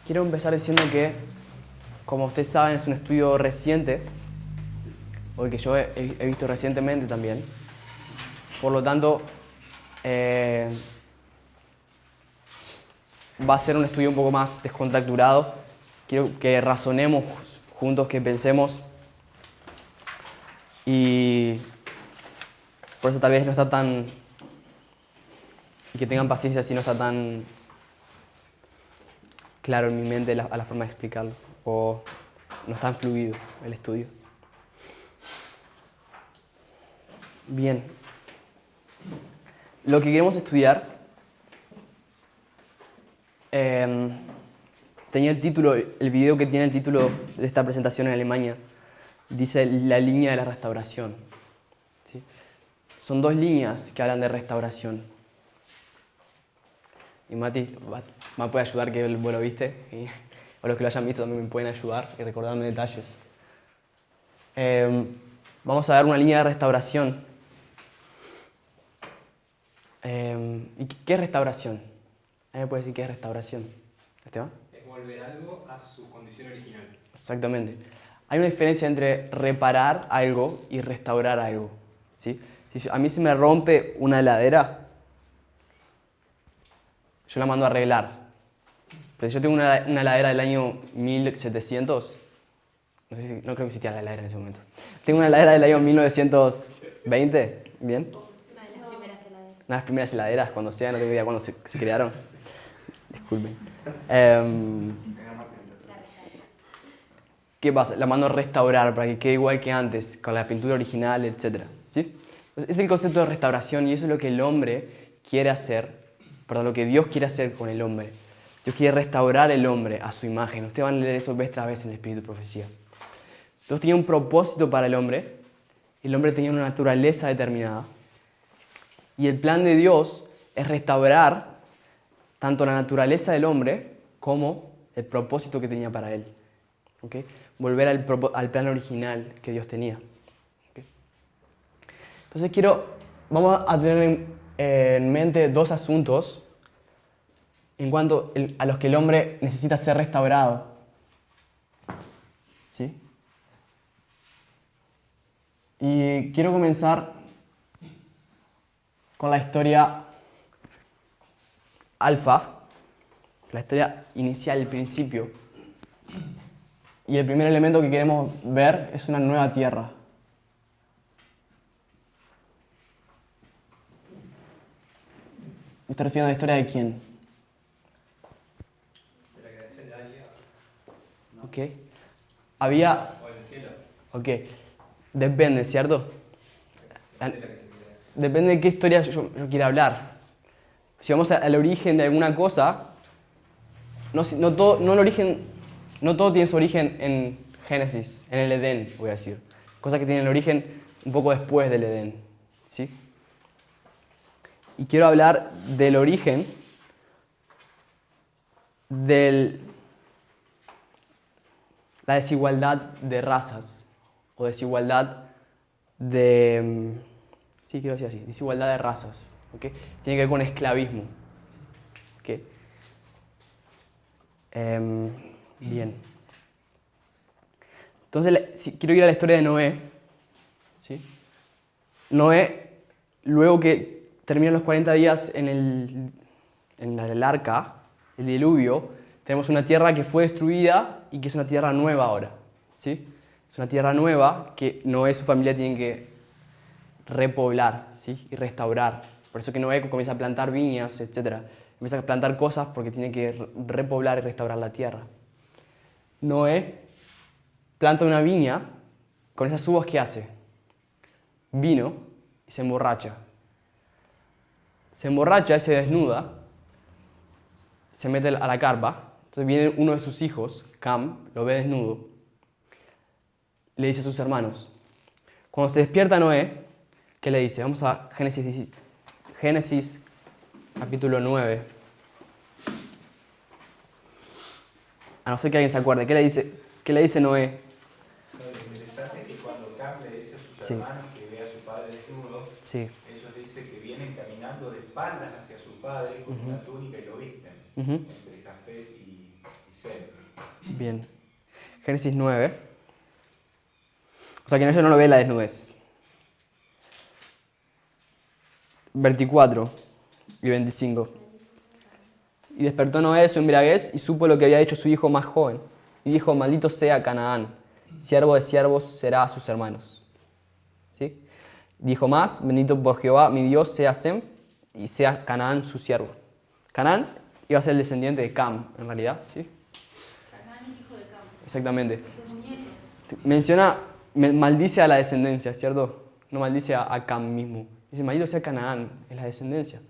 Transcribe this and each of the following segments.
Quiero empezar diciendo que, como ustedes saben, es un estudio reciente, o que yo he visto recientemente también. Por lo tanto, va a ser un estudio un poco más descontracturado. Quiero que razonemos juntos, que pensemos. Y por eso tal vez no está tan... Y que tengan paciencia si no está tan claro en mi mente a la forma de explicarlo. O no es tan fluido el estudio. Bien. Lo que queremos estudiar tenía el título, el video que tiene el título de esta presentación en Alemania, dice la línea de la restauración. ¿Sí? Son dos líneas que hablan de restauración. Y Mati me puede ayudar, que vos lo viste, o los que lo hayan visto también me pueden ayudar y recordarme detalles. Vamos a ver una línea de restauración. ¿Y qué es restauración? ¿Alguien me puede decir qué es restauración? ¿Esteban? Es volver algo a su condición original. Exactamente. Hay una diferencia entre reparar algo y restaurar algo. ¿Sí? Si a mí se me rompe una heladera, yo la mando a arreglar. Pero si yo tengo una heladera del año 1700, no creo que existía la heladera en ese momento. Tengo una heladera del año 1920, ¿bien? Una de las primeras heladeras. Una de las primeras heladeras, cuando sea, no tengo idea cuándo se crearon. Disculpen. ¿Qué pasa? La mando a restaurar para que quede igual que antes, con la pintura original, etc. ¿Sí? Entonces, es el concepto de restauración y eso es lo que el hombre quiere hacer, perdón, lo que Dios quiere hacer con el hombre. Dios quiere restaurar el hombre a su imagen. Ustedes van a leer eso vez tras vez en el Espíritu de Profecía. Dios tenía un propósito para el hombre tenía una naturaleza determinada. Y el plan de Dios es restaurar tanto la naturaleza del hombre como el propósito que tenía para él. ¿Okay? Volver al plan original que Dios tenía. ¿Okay? Entonces vamos a tener en mente dos asuntos en cuanto a los que el hombre necesita ser restaurado. ¿Sí? Y quiero comenzar con la historia alfa, la historia inicial, el principio. Y el primer elemento que queremos ver es una nueva tierra. ¿Me está refiriendo a la historia de quién? De la creación de alguien. Ok. Había... O en el cielo. Ok. Depende, ¿cierto? Depende de qué historia yo quiera hablar. Si vamos al origen de alguna cosa, no todo tiene su origen en Génesis, en el Edén, voy a decir. Cosas que tienen el origen un poco después del Edén. ¿Sí? Y quiero hablar del origen de la desigualdad de razas o desigualdad de... Sí, quiero decir así, desigualdad de razas. ¿Okay? Tiene que ver con esclavismo. ¿Okay? Bien. Entonces, quiero ir a la historia de Noé. ¿Sí? Noé, luego que terminan los 40 días en el arca, el diluvio, tenemos una tierra que fue destruida y que es una tierra nueva ahora. ¿Sí? Es una tierra nueva que Noé y su familia tienen que repoblar, ¿sí? Y restaurar. Por eso que Noé comienza a plantar viñas, etc. Comienza a plantar cosas porque tiene que repoblar y restaurar la tierra. Noé planta una viña, con esas uvas, ¿qué hace? Vino y se emborracha. Se emborracha y se desnuda, se mete a la carpa. Entonces viene uno de sus hijos, Cam, lo ve desnudo, le dice a sus hermanos. Cuando se despierta Noé, ¿qué le dice? Vamos a Génesis capítulo 9. A no ser que alguien se acuerde. ¿Qué le dice Noé? Lo interesante es que cuando Cam le dice a sus Sí. hermanos que ve a su padre desnudo, Sí. ellos dicen que vienen caminando de espaldas hacia su padre con una túnica y lo visten, entre Jafet y Sem. Bien. Génesis 9. O sea que ellos no lo ve la desnudez. 24 y 25. Y despertó Noé de su embriaguez y supo lo que había hecho su hijo más joven. Y dijo, maldito sea Canaán, siervo de siervos será a sus hermanos. ¿Sí? Dijo más, bendito por Jehová, mi Dios, sea Sem, y sea Canaán su siervo. Canaán iba a ser el descendiente de Cam, en realidad, ¿sí? Canaán es hijo de Cam. Exactamente. Sus nietos. Menciona, maldice a la descendencia, ¿cierto? No maldice a Cam mismo. Dice, maldito sea Canaán, es la descendencia.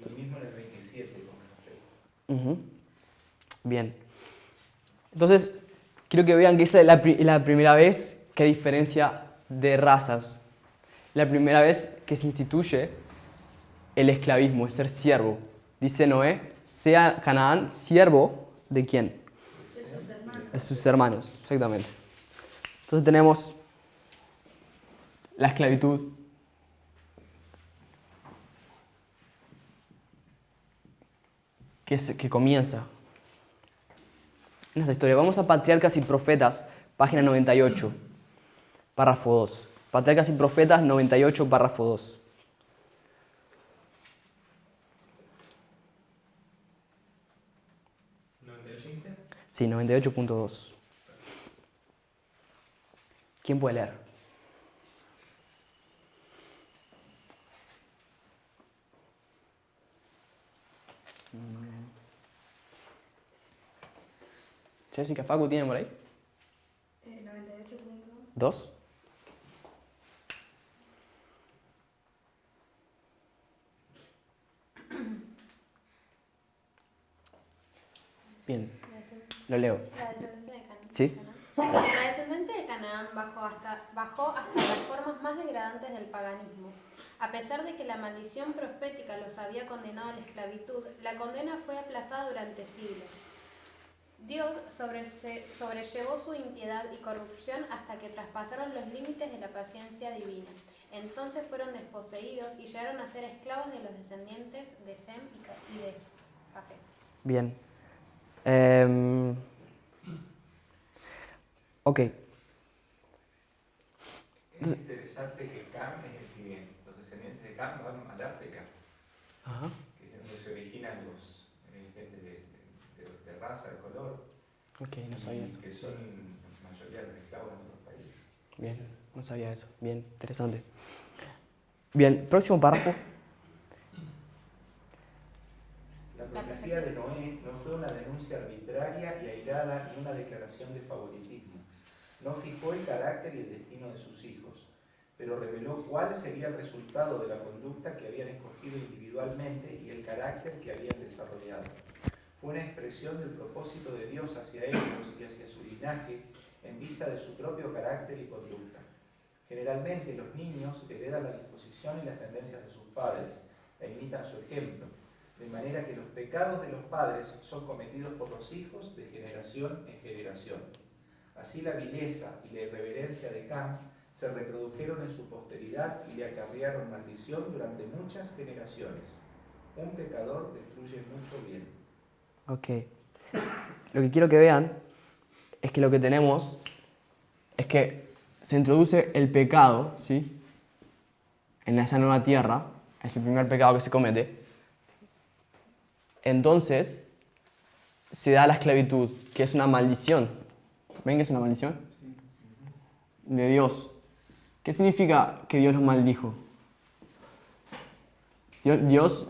Lo mismo en el 27 con Jafet. Ujú. Bien. Entonces, quiero que vean que esa es la primera vez que hay diferencia de razas. La primera vez que se instituye el esclavismo, es ser siervo. Dice Noé, sea Canaán siervo ¿de quién? De sus hermanos. De sus hermanos, exactamente. Entonces tenemos la esclavitud. Que comienza en esta historia. Vamos a Patriarcas y Profetas, página 98, párrafo 2. Patriarcas y Profetas 98, párrafo 2. ¿98? Sí, 98.2. ¿Quién puede leer? Jessica, Facu, ¿tiene por ahí? 98 ¿2? Bien, lo leo. La descendencia de Canaán. ¿Sí? La descendencia de Canaán bajó hasta las formas más degradantes del paganismo. A pesar de que la maldición profética los había condenado a la esclavitud, la condena fue aplazada durante siglos. Dios sobrellevó su impiedad y corrupción hasta que traspasaron los límites de la paciencia divina. Entonces fueron desposeídos y llegaron a ser esclavos de los descendientes de Sem y de Jafet. Bien. Ok. Es interesante que Cam es el que los descendientes de Cam van al África, Ajá. que es donde se originan los gente de raza, de color, Ok, no sabía eso. que son la mayoría de los esclavos en otros países. Bien, no sabía eso. Bien, interesante. Bien, próximo párrafo. La profecía de Noé no fue una denuncia arbitraria y airada ni una declaración de favoritismo. No fijó el carácter y el destino de sus hijos, pero reveló cuál sería el resultado de la conducta que habían escogido individualmente y el carácter que habían desarrollado. Fue una expresión del propósito de Dios hacia ellos y hacia su linaje en vista de su propio carácter y conducta. Generalmente los niños heredan la disposición y las tendencias de sus padres e imitan su ejemplo, de manera que los pecados de los padres son cometidos por los hijos de generación en generación. Así la vileza y la irreverencia de Cam se reprodujeron en su posteridad y le acarrearon maldición durante muchas generaciones. Un pecador destruye mucho bien. Ok. Lo que quiero que vean es que lo que tenemos es que se introduce el pecado, ¿sí? En esa nueva tierra, es el primer pecado que se comete. Entonces, se da la esclavitud, que es una maldición. ¿Ven que es una maldición? De Dios. ¿Qué significa que Dios los maldijo? Dios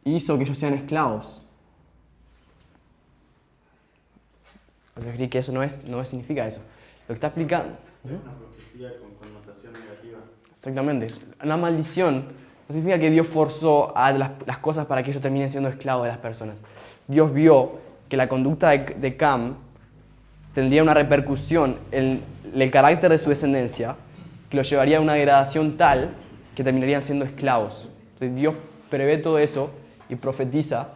hizo que ellos sean esclavos. Yo creí que eso no significa eso. Lo que está explicando... Es una profecía con connotación negativa. Exactamente. Una maldición no significa que Dios forzó a las cosas para que ellos terminen siendo esclavos de las personas. Dios vio que la conducta de Cam tendría una repercusión en el carácter de su descendencia que los llevaría a una degradación tal que terminarían siendo esclavos. Entonces Dios prevé todo eso y profetiza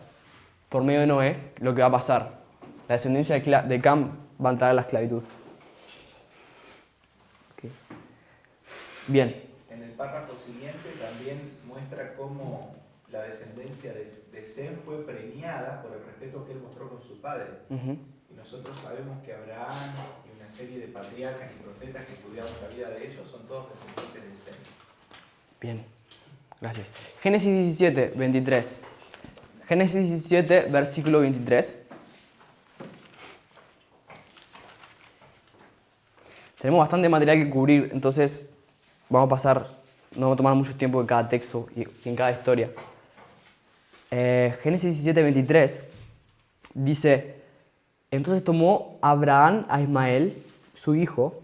por medio de Noé lo que va a pasar. La descendencia de Cam va a entrar a la esclavitud. Okay. Bien. En el párrafo siguiente también muestra cómo la descendencia de Sem fue premiada por el respeto que él mostró con su padre. Uh-huh. nosotros sabemos que Abraham y una serie de patriarcas y profetas que estudiamos la vida de ellos son todos descendientes del Sem. Bien, gracias. Génesis 17, 23. Génesis 17, versículo 23. Tenemos bastante material que cubrir, entonces vamos a pasar, no vamos a tomar mucho tiempo en cada texto y en cada historia. Génesis 17, 23 dice: entonces tomó Abraham a Ismael, su hijo,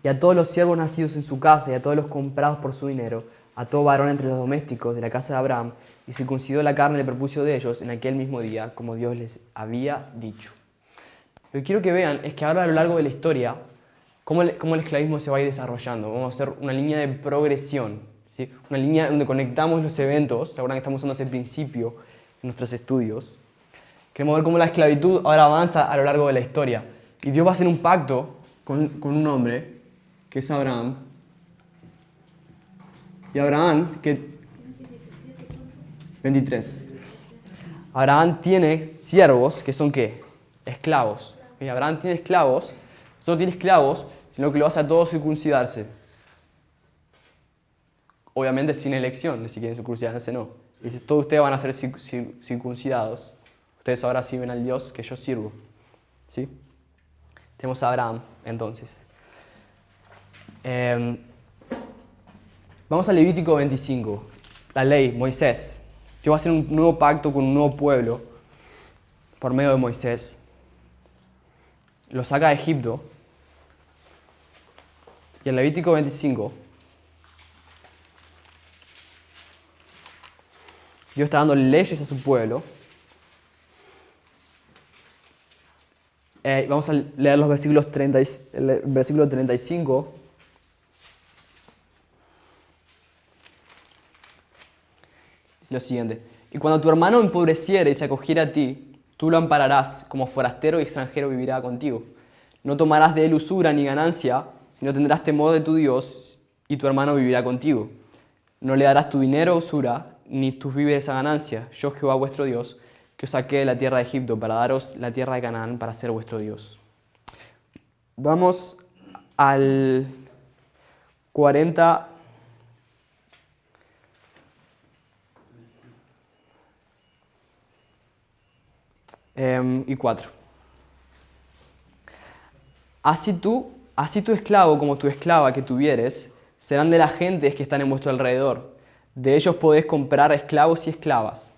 y a todos los siervos nacidos en su casa y a todos los comprados por su dinero, a todo varón entre los domésticos de la casa de Abraham, y circuncidó la carne del prepucio de ellos en aquel mismo día, como Dios les había dicho. Lo que quiero que vean es que ahora a lo largo de la historia, cómo el esclavismo se va a ir desarrollando. Vamos a hacer una línea de progresión, ¿sí? Una línea donde conectamos los eventos. ¿Se acuerdan que estamos usando ese principio en nuestros estudios? Queremos ver cómo la esclavitud ahora avanza a lo largo de la historia. Y Dios va a hacer un pacto con un hombre, que es Abraham. Y Abraham, que 23. Abraham tiene siervos, que son ¿qué? Esclavos. Y Abraham tiene esclavos, no tiene esclavos, sino que lo hace a todos circuncidarse. Obviamente sin elección, si quieren circuncidarse no. Y dice, todos ustedes van a ser circuncidados. Ustedes ahora sirven al Dios que yo sirvo. ¿Sí? Tenemos a Abraham, entonces. Vamos a Levítico 25. La ley, Moisés. Dios va a hacer un nuevo pacto con un nuevo pueblo por medio de Moisés. Lo saca de Egipto. Y en Levítico 25, Dios está dando leyes a su pueblo. Vamos a leer los versículos el versículo 35. Lo siguiente: y cuando tu hermano empobreciere y se acogiera a ti, tú lo ampararás, como forastero y extranjero vivirá contigo. No tomarás de él usura ni ganancia, sino tendrás temor de tu Dios, y tu hermano vivirá contigo. No le darás tu dinero a usura, ni tus víveres a ganancia. Yo, Jehová vuestro Dios, que os saqué de la tierra de Egipto, para daros la tierra de Canaán, para ser vuestro Dios. Vamos al 40... y 4. Así tu esclavo como tu esclava que tuvieres serán de las gentes que están en vuestro alrededor. De ellos podés comprar esclavos y esclavas.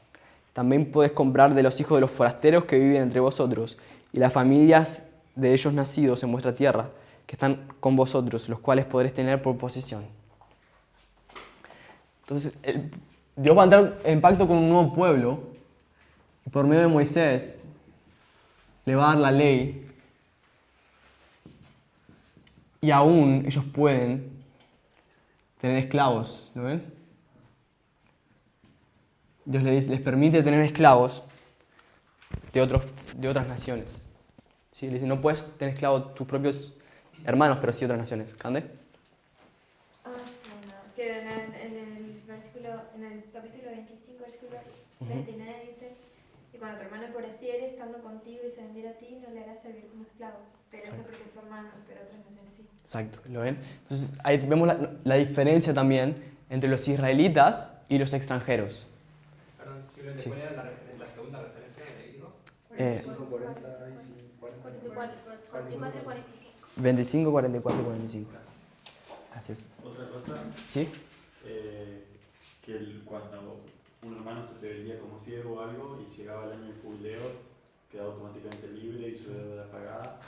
También podés comprar de los hijos de los forasteros que viven entre vosotros y las familias de ellos nacidos en vuestra tierra, que están con vosotros, los cuales podréis tener por posesión. Entonces, Dios va a entrar en pacto con un nuevo pueblo y por medio de Moisés le va a dar la ley, y aún ellos pueden tener esclavos, ¿lo ven? Dios les permite tener esclavos de otras naciones. ¿Sí? Le dice, no puedes tener esclavos tus propios hermanos, pero sí otras naciones. ¿Cande? Que en el capítulo 25, versículo 39 dice: y cuando tu hermano empobreciere, estando contigo y se vendiera a ti, no le harás servir como esclavo. Pero eso porque es su hermano, pero otras naciones sí. Exacto, ¿lo ven? Entonces ahí vemos la diferencia también entre los israelitas y los extranjeros. Perdón, simplemente, Sí. ¿cuál era la segunda referencia de Levítico? 44 y 45. 25, 44 y 45. Gracias. Otra cosa, ¿Sí? que cuando un hermano se te vendía como siervo o algo y llegaba el año del jubileo, quedaba automáticamente libre y su deuda era pagada.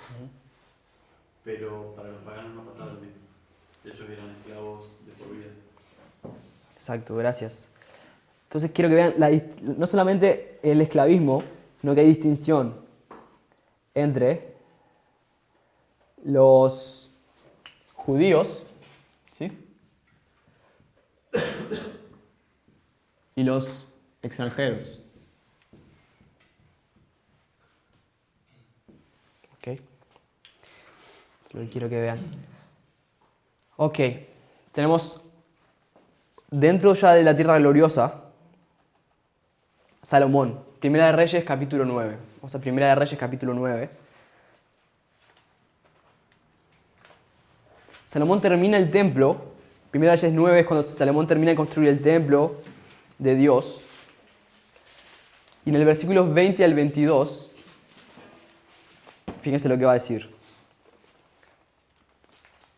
Pero para los paganos no pasaba lo mismo. Ellos eran esclavos de por vida. Exacto, gracias. Entonces quiero que vean no solamente el esclavismo, sino que hay distinción entre los judíos, ¿sí?, y los extranjeros. ¿Ok? Es lo que quiero que vean. Ok, tenemos dentro ya de la tierra gloriosa Salomón, Primera de Reyes, capítulo 9. Vamos a Primera de Reyes, capítulo 9. Salomón termina el templo. Primera de Reyes 9 es cuando Salomón termina de construir el templo de Dios. Y en el versículo 20 al 22, fíjense lo que va a decir.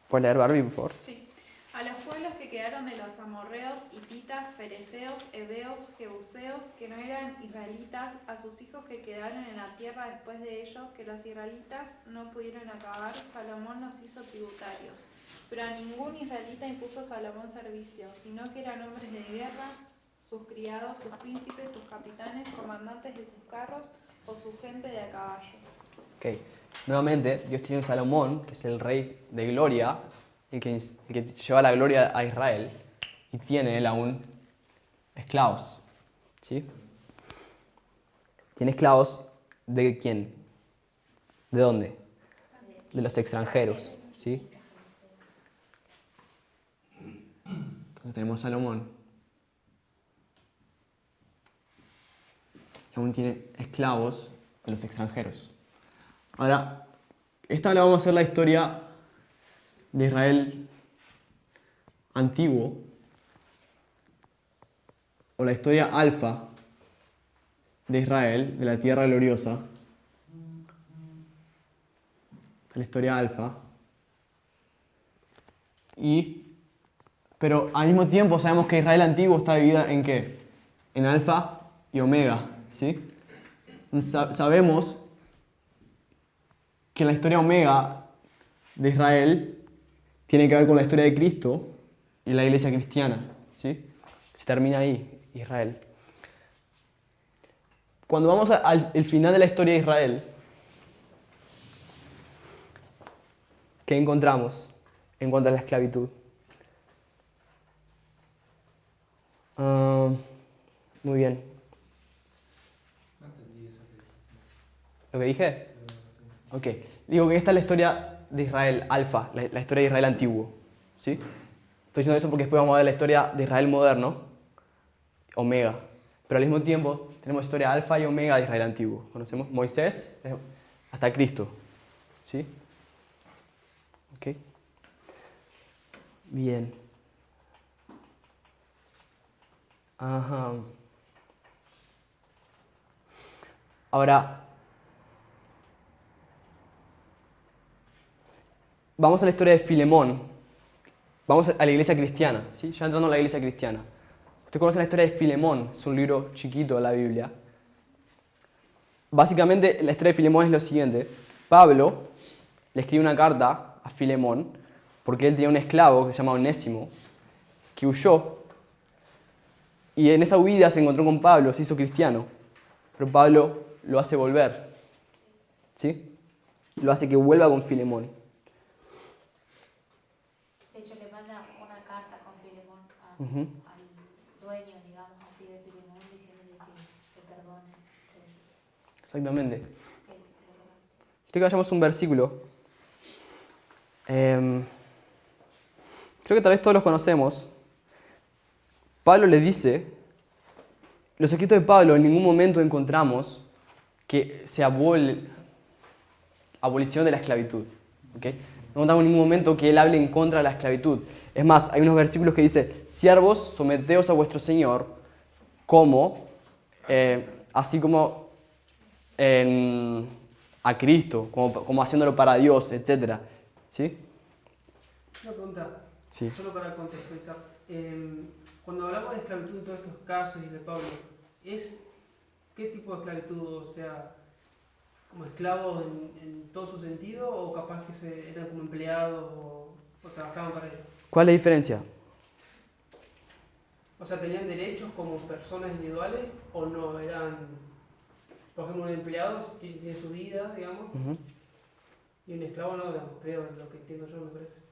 ¿Puedes leer, Barbie, por favor? Sí. A los pueblos que quedaron de los amorreos, hititas, fereceos, heveos, jebuseos, que no eran israelitas, a sus hijos que quedaron en la tierra después de ellos, que los israelitas no pudieron acabar, Salomón los hizo tributarios. Pero a ningún israelita impuso Salomón servicio, sino que eran hombres de guerra, sus criados, sus príncipes, sus capitanes, comandantes de sus carros o su gente de a caballo. Ok. Nuevamente, Dios tiene un Salomón, que es el rey de gloria, el que lleva la gloria a Israel, y tiene él aún esclavos. ¿Sí? Tiene esclavos de quién? ¿De dónde? De los extranjeros. ¿Sí? Entonces tenemos a Salomón. Y aún tiene esclavos de los extranjeros. Ahora, esta le vamos a hacer la historia de Israel antiguo, o la historia alfa de Israel, de la tierra gloriosa. La historia alfa. Pero al mismo tiempo sabemos que Israel antiguo está dividida en ¿qué? En alfa y omega, ¿sí? Sabemos que la historia omega de Israel tiene que ver con la historia de Cristo y la iglesia cristiana, ¿sí? Se termina ahí, Israel. Cuando vamos al final de la historia de Israel, ¿qué encontramos en cuanto a la esclavitud? Muy bien. No entendí eso. ¿Lo que dije? Ok. Digo que esta es la historia de Israel alfa, la historia de Israel antiguo. ¿Sí? Estoy diciendo eso porque después vamos a ver la historia de Israel moderno, omega. Pero al mismo tiempo tenemos historia alfa y omega de Israel antiguo. Conocemos Moisés hasta Cristo. ¿Sí? Ok. Bien. Ajá. Ahora, vamos a la historia de Filemón. Vamos a la iglesia cristiana, ¿sí? Ya entrando a la iglesia cristiana. Ustedes conocen la historia de Filemón, es un libro chiquito de la Biblia. Básicamente, la historia de Filemón es lo siguiente. Pablo le escribe una carta a Filemón porque él tenía un esclavo que se llama Onésimo, que huyó. Y en esa huida se encontró con Pablo, se hizo cristiano. Pero Pablo lo hace volver. ¿Sí? Lo hace que vuelva con Filemón. De hecho, le manda una carta con Filemón Ujú. al dueño, digamos así, de Filemón, diciéndole que se perdone. Exactamente. Quiero que vayamos a un versículo. Creo que tal vez todos los conocemos. Pablo le dice, los escritos de Pablo en ningún momento encontramos que se abolición de la esclavitud. ¿Okay? No encontramos en ningún momento que él hable en contra de la esclavitud. Es más, hay unos versículos que dice, siervos, someteos a vuestro Señor, como, así como a Cristo, como haciéndolo para Dios, etc. ¿Sí? Una pregunta, Sí. solo para contextualizar. Cuando hablamos de esclavitud en todos estos casos y de Pablo, ¿qué tipo de esclavitud? O sea, ¿como esclavos en todo su sentido o capaz que eran como empleados o trabajaban para él? ¿Cuál es la diferencia? O sea, ¿tenían derechos como personas individuales o no? Eran, por ejemplo, un empleado tiene su vida, digamos, Ujú. y un esclavo no, digamos, creo, lo que entiendo yo, me parece.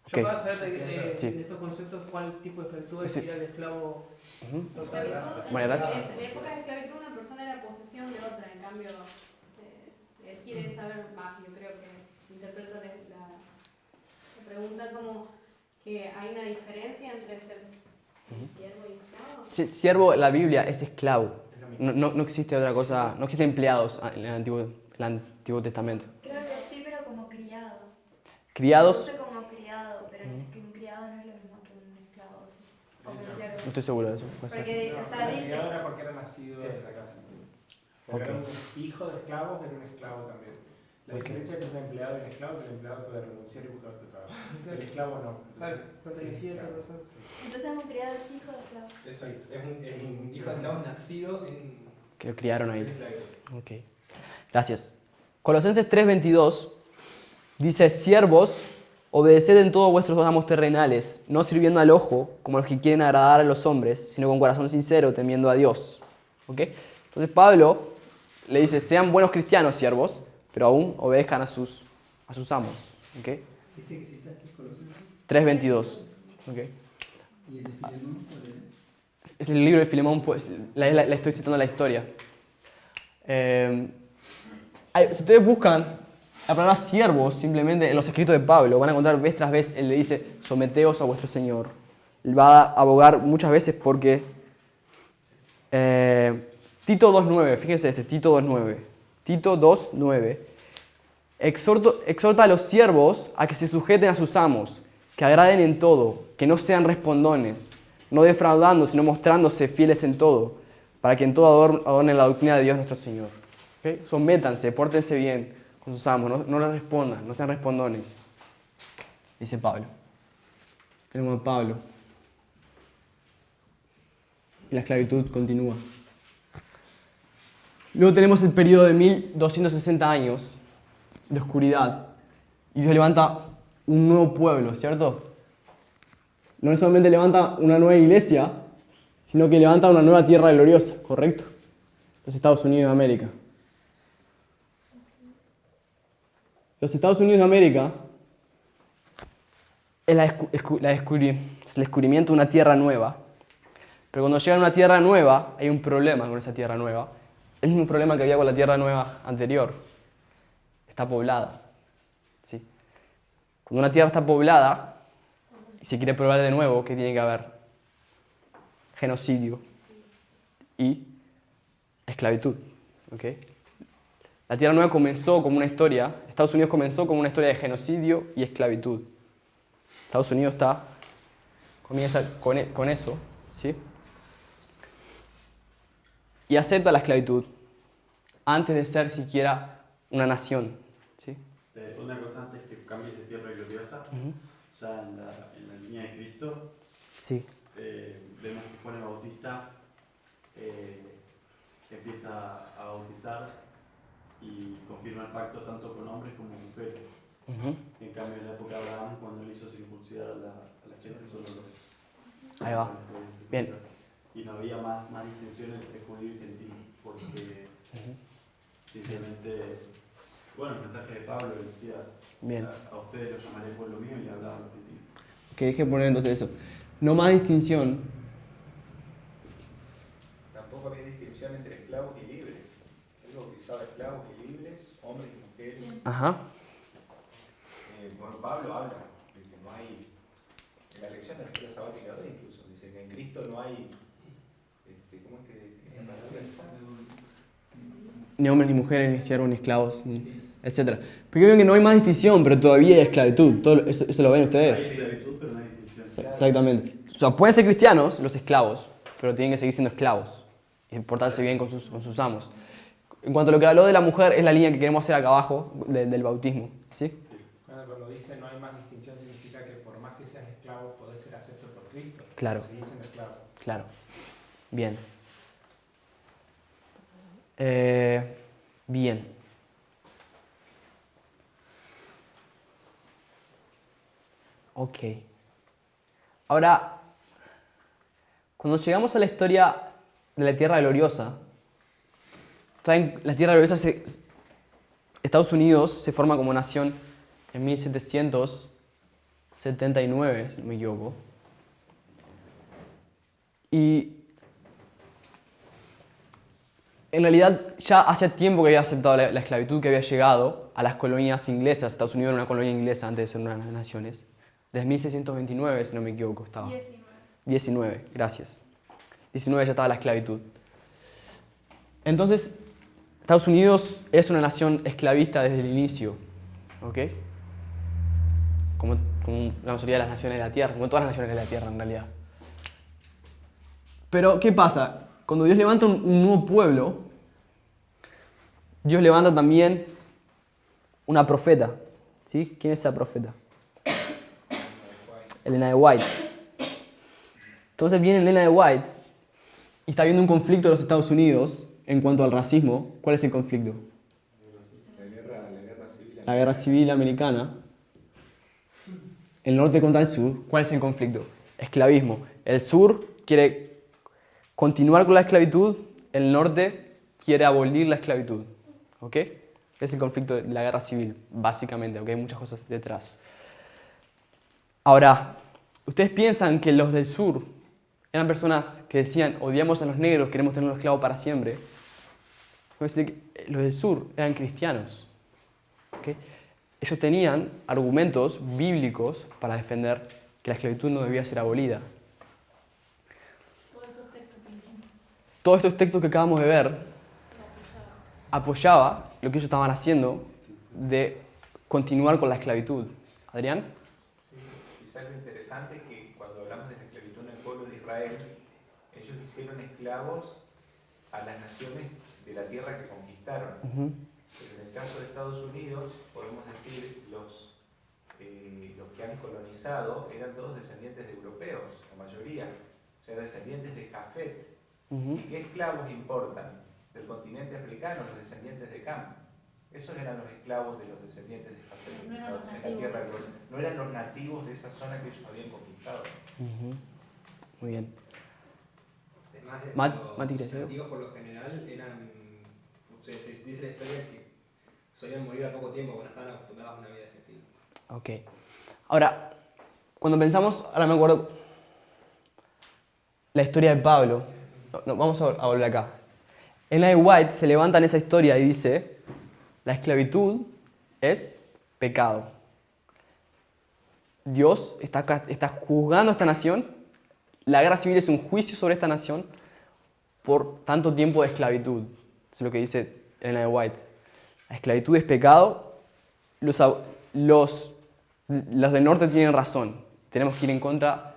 Ok. Yo para saber Sí. en estos conceptos cuál tipo de esclavitud Sí. sería el esclavo Ujú. total. Bueno, gracias. En la época de esclavitud una persona era posesión de otra, en cambio él quiere saber más, yo creo que interpreto la pregunta como que hay una diferencia entre ser siervo y esclavo. Siervo, la Biblia es esclavo. Es lo No existe otra cosa, no existen empleados en el Antiguo Testamento. Creo que sí, pero como criado. Criados, Se usa como criado, pero que un criado no es lo mismo que un esclavo, ¿sí? O que un siervo. no estoy seguro de eso. puede ser. Porque, o sea, dice... criado era porque era nacido en esa casa. Pero Ok. era un hijo de esclavos, era un esclavo también. La Ok. diferencia entre un empleado y un esclavo es que el empleado puede renunciar y buscar otro trabajo. El esclavo no. Claro, pertenecía a esa Claro. persona. Entonces un criado es hijo de esclavo. Exacto. Es un hijo de esclavo nacido en Que lo criaron ahí. esclavitud. Ok. Gracias. Colosenses 3:22 dice, siervos, obedeced en todo vuestros amos terrenales, no sirviendo al ojo, como los que quieren agradar a los hombres, sino con corazón sincero, temiendo a Dios. ¿Ok? Entonces Pablo le dice, sean buenos cristianos, siervos, pero aún obedezcan a sus amos. ¿Ok? Ese que citaste es Colosenses. 3:22. ¿Ok? ¿Y el de Filemón cuál era? Es el libro de Filemón, pues la estoy citando la historia. Si ustedes buscan la palabra siervos simplemente en los escritos de Pablo, van a encontrar vez tras vez, él le dice, someteos a vuestro Señor. Él va a abogar muchas veces porque Tito 2:9, fíjense Tito 2:9. Tito 2:9. Exhorta a los siervos a que se sujeten a sus amos, que agraden en todo, que no sean respondones, no defraudando, sino mostrándose fieles en todo, para que en todo adornen la doctrina de Dios nuestro Señor. ¿Okay? Sométanse, pórtense bien con sus amos, no les respondan, no sean respondones, dice Pablo. Tenemos a Pablo. Y la esclavitud continúa. Luego tenemos el periodo de 1260 años de oscuridad. Y Dios levanta un nuevo pueblo, ¿cierto? No solamente levanta una nueva iglesia, sino que levanta una nueva tierra gloriosa, ¿correcto? Los Estados Unidos de América. Los Estados Unidos de América es el descubrimiento de una tierra nueva. Pero cuando llegan a una tierra nueva, hay un problema con esa tierra nueva. Es el mismo problema que había con la tierra nueva anterior. Está poblada. ¿Sí? Cuando una tierra está poblada y se quiere poblar de nuevo, ¿qué tiene que haber? Genocidio y esclavitud. ¿Okay? La tierra nueva comenzó como una historia, Estados Unidos comenzó como una historia de genocidio y esclavitud. Estados Unidos comienza con eso, ¿sí? Y acepta la esclavitud antes de ser siquiera una nación, ¿sí? Una cosa antes que cambies de tierra gloriosa, ya en la línea de Cristo, Sí. vemos que Juan el Bautista empieza a bautizar y confirma el pacto tanto con hombres como mujeres. En cambio, en la época de Abraham, cuando él hizo circuncidar a la gente, solo los... Ahí va. Bien. Y no había más distinción entre judío y gentil, porque simplemente, bueno, el mensaje de Pablo decía, Bien. a ustedes los llamaré pueblo mío, y le hablaba a los gentiles. Que deje poner entonces eso. No más distinción. Tampoco había distinción entre esclavos y libres. Él bautizaba esclavos y libres, hombres y mujeres. Ajá. Bueno, Pablo habla de que no hay, en la lección de la escuela sabática de hoy incluso, dice que en Cristo no hay, ¿cómo es que la palabra esa? Ni hombres, ni mujeres, ni siervos, ni esclavos, etc. Porque veo que no hay más distinción, pero todavía hay esclavitud. Todo eso lo ven ustedes. Hay esclavitud, pero no hay distinción. Exactamente. O sea, pueden ser cristianos los esclavos, pero tienen que seguir siendo esclavos y portarse bien con sus amos. En cuanto a lo que habló de la mujer, es la línea que queremos hacer acá abajo del bautismo. ¿Sí? Cuando dice no hay más distinción, significa que por más que seas esclavo, podés ser acepto por Cristo. Claro. Seguir siendo esclavo. Claro. Bien. Bien. Ok. Ahora, cuando llegamos a la historia de la Tierra Gloriosa, ¿saben? La Tierra Gloriosa, Estados Unidos se forma como nación en 1779, si no me equivoco. Y en realidad ya hace tiempo que había aceptado la esclavitud, que había llegado a las colonias inglesas. Estados Unidos era una colonia inglesa antes de ser una de las naciones. Desde 1629, si no me equivoco, estaba. 19, gracias. 19 ya estaba la esclavitud. Entonces, Estados Unidos es una nación esclavista desde el inicio, ¿ok? Como la mayoría de las naciones de la Tierra, como todas las naciones de la Tierra en realidad. Pero, ¿qué pasa? Cuando Dios levanta un nuevo pueblo, Dios levanta también una profeta, ¿sí? ¿Quién es esa profeta? Elena de White. Entonces viene Elena de White y está habiendo un conflicto en los Estados Unidos en cuanto al racismo. ¿Cuál es el conflicto? La guerra civil americana. El norte contra el sur. ¿Cuál es el conflicto? Esclavismo. El sur quiere continuar con la esclavitud, el norte quiere abolir la esclavitud. ¿Ok? Es el conflicto de la guerra civil, básicamente, aunque hay muchas cosas detrás. Ahora, ¿ustedes piensan que los del sur eran personas que decían, odiamos a los negros, queremos tener un esclavo para siempre? Los del sur eran cristianos. ¿Okay? Ellos tenían argumentos bíblicos para defender que la esclavitud no debía ser abolida. Todos estos textos que acabamos de ver apoyaba lo que ellos estaban haciendo de continuar con la esclavitud. ¿Adrián? Sí, quizás lo interesante es que cuando hablamos de la esclavitud en el pueblo de Israel, ellos hicieron esclavos a las naciones de la tierra que conquistaron. Pero en el caso de Estados Unidos, podemos decir, los que han colonizado eran todos descendientes de europeos, la mayoría, o sea, descendientes de Jafet. ¿Y qué esclavos importan? Del continente africano, los descendientes de Cam. Esos eran los esclavos de los descendientes de Jafet en la tierra. No eran los nativos de esa zona que ellos habían conquistado. Muy bien. Además, los nativos por lo general eran, se dice la historia que solían morir a poco tiempo cuando estaban acostumbrados a una vida de ese estilo. Ok. Ahora, cuando pensamos, ahora me acuerdo la historia de Pablo. No, vamos a volver acá. Elena de White se levanta en esa historia y dice, la esclavitud es pecado. Dios está juzgando a esta nación. La guerra civil es un juicio sobre esta nación por tanto tiempo de esclavitud. Eso es lo que dice Elena de White. La esclavitud es pecado. Los del norte tienen razón. Tenemos que ir en contra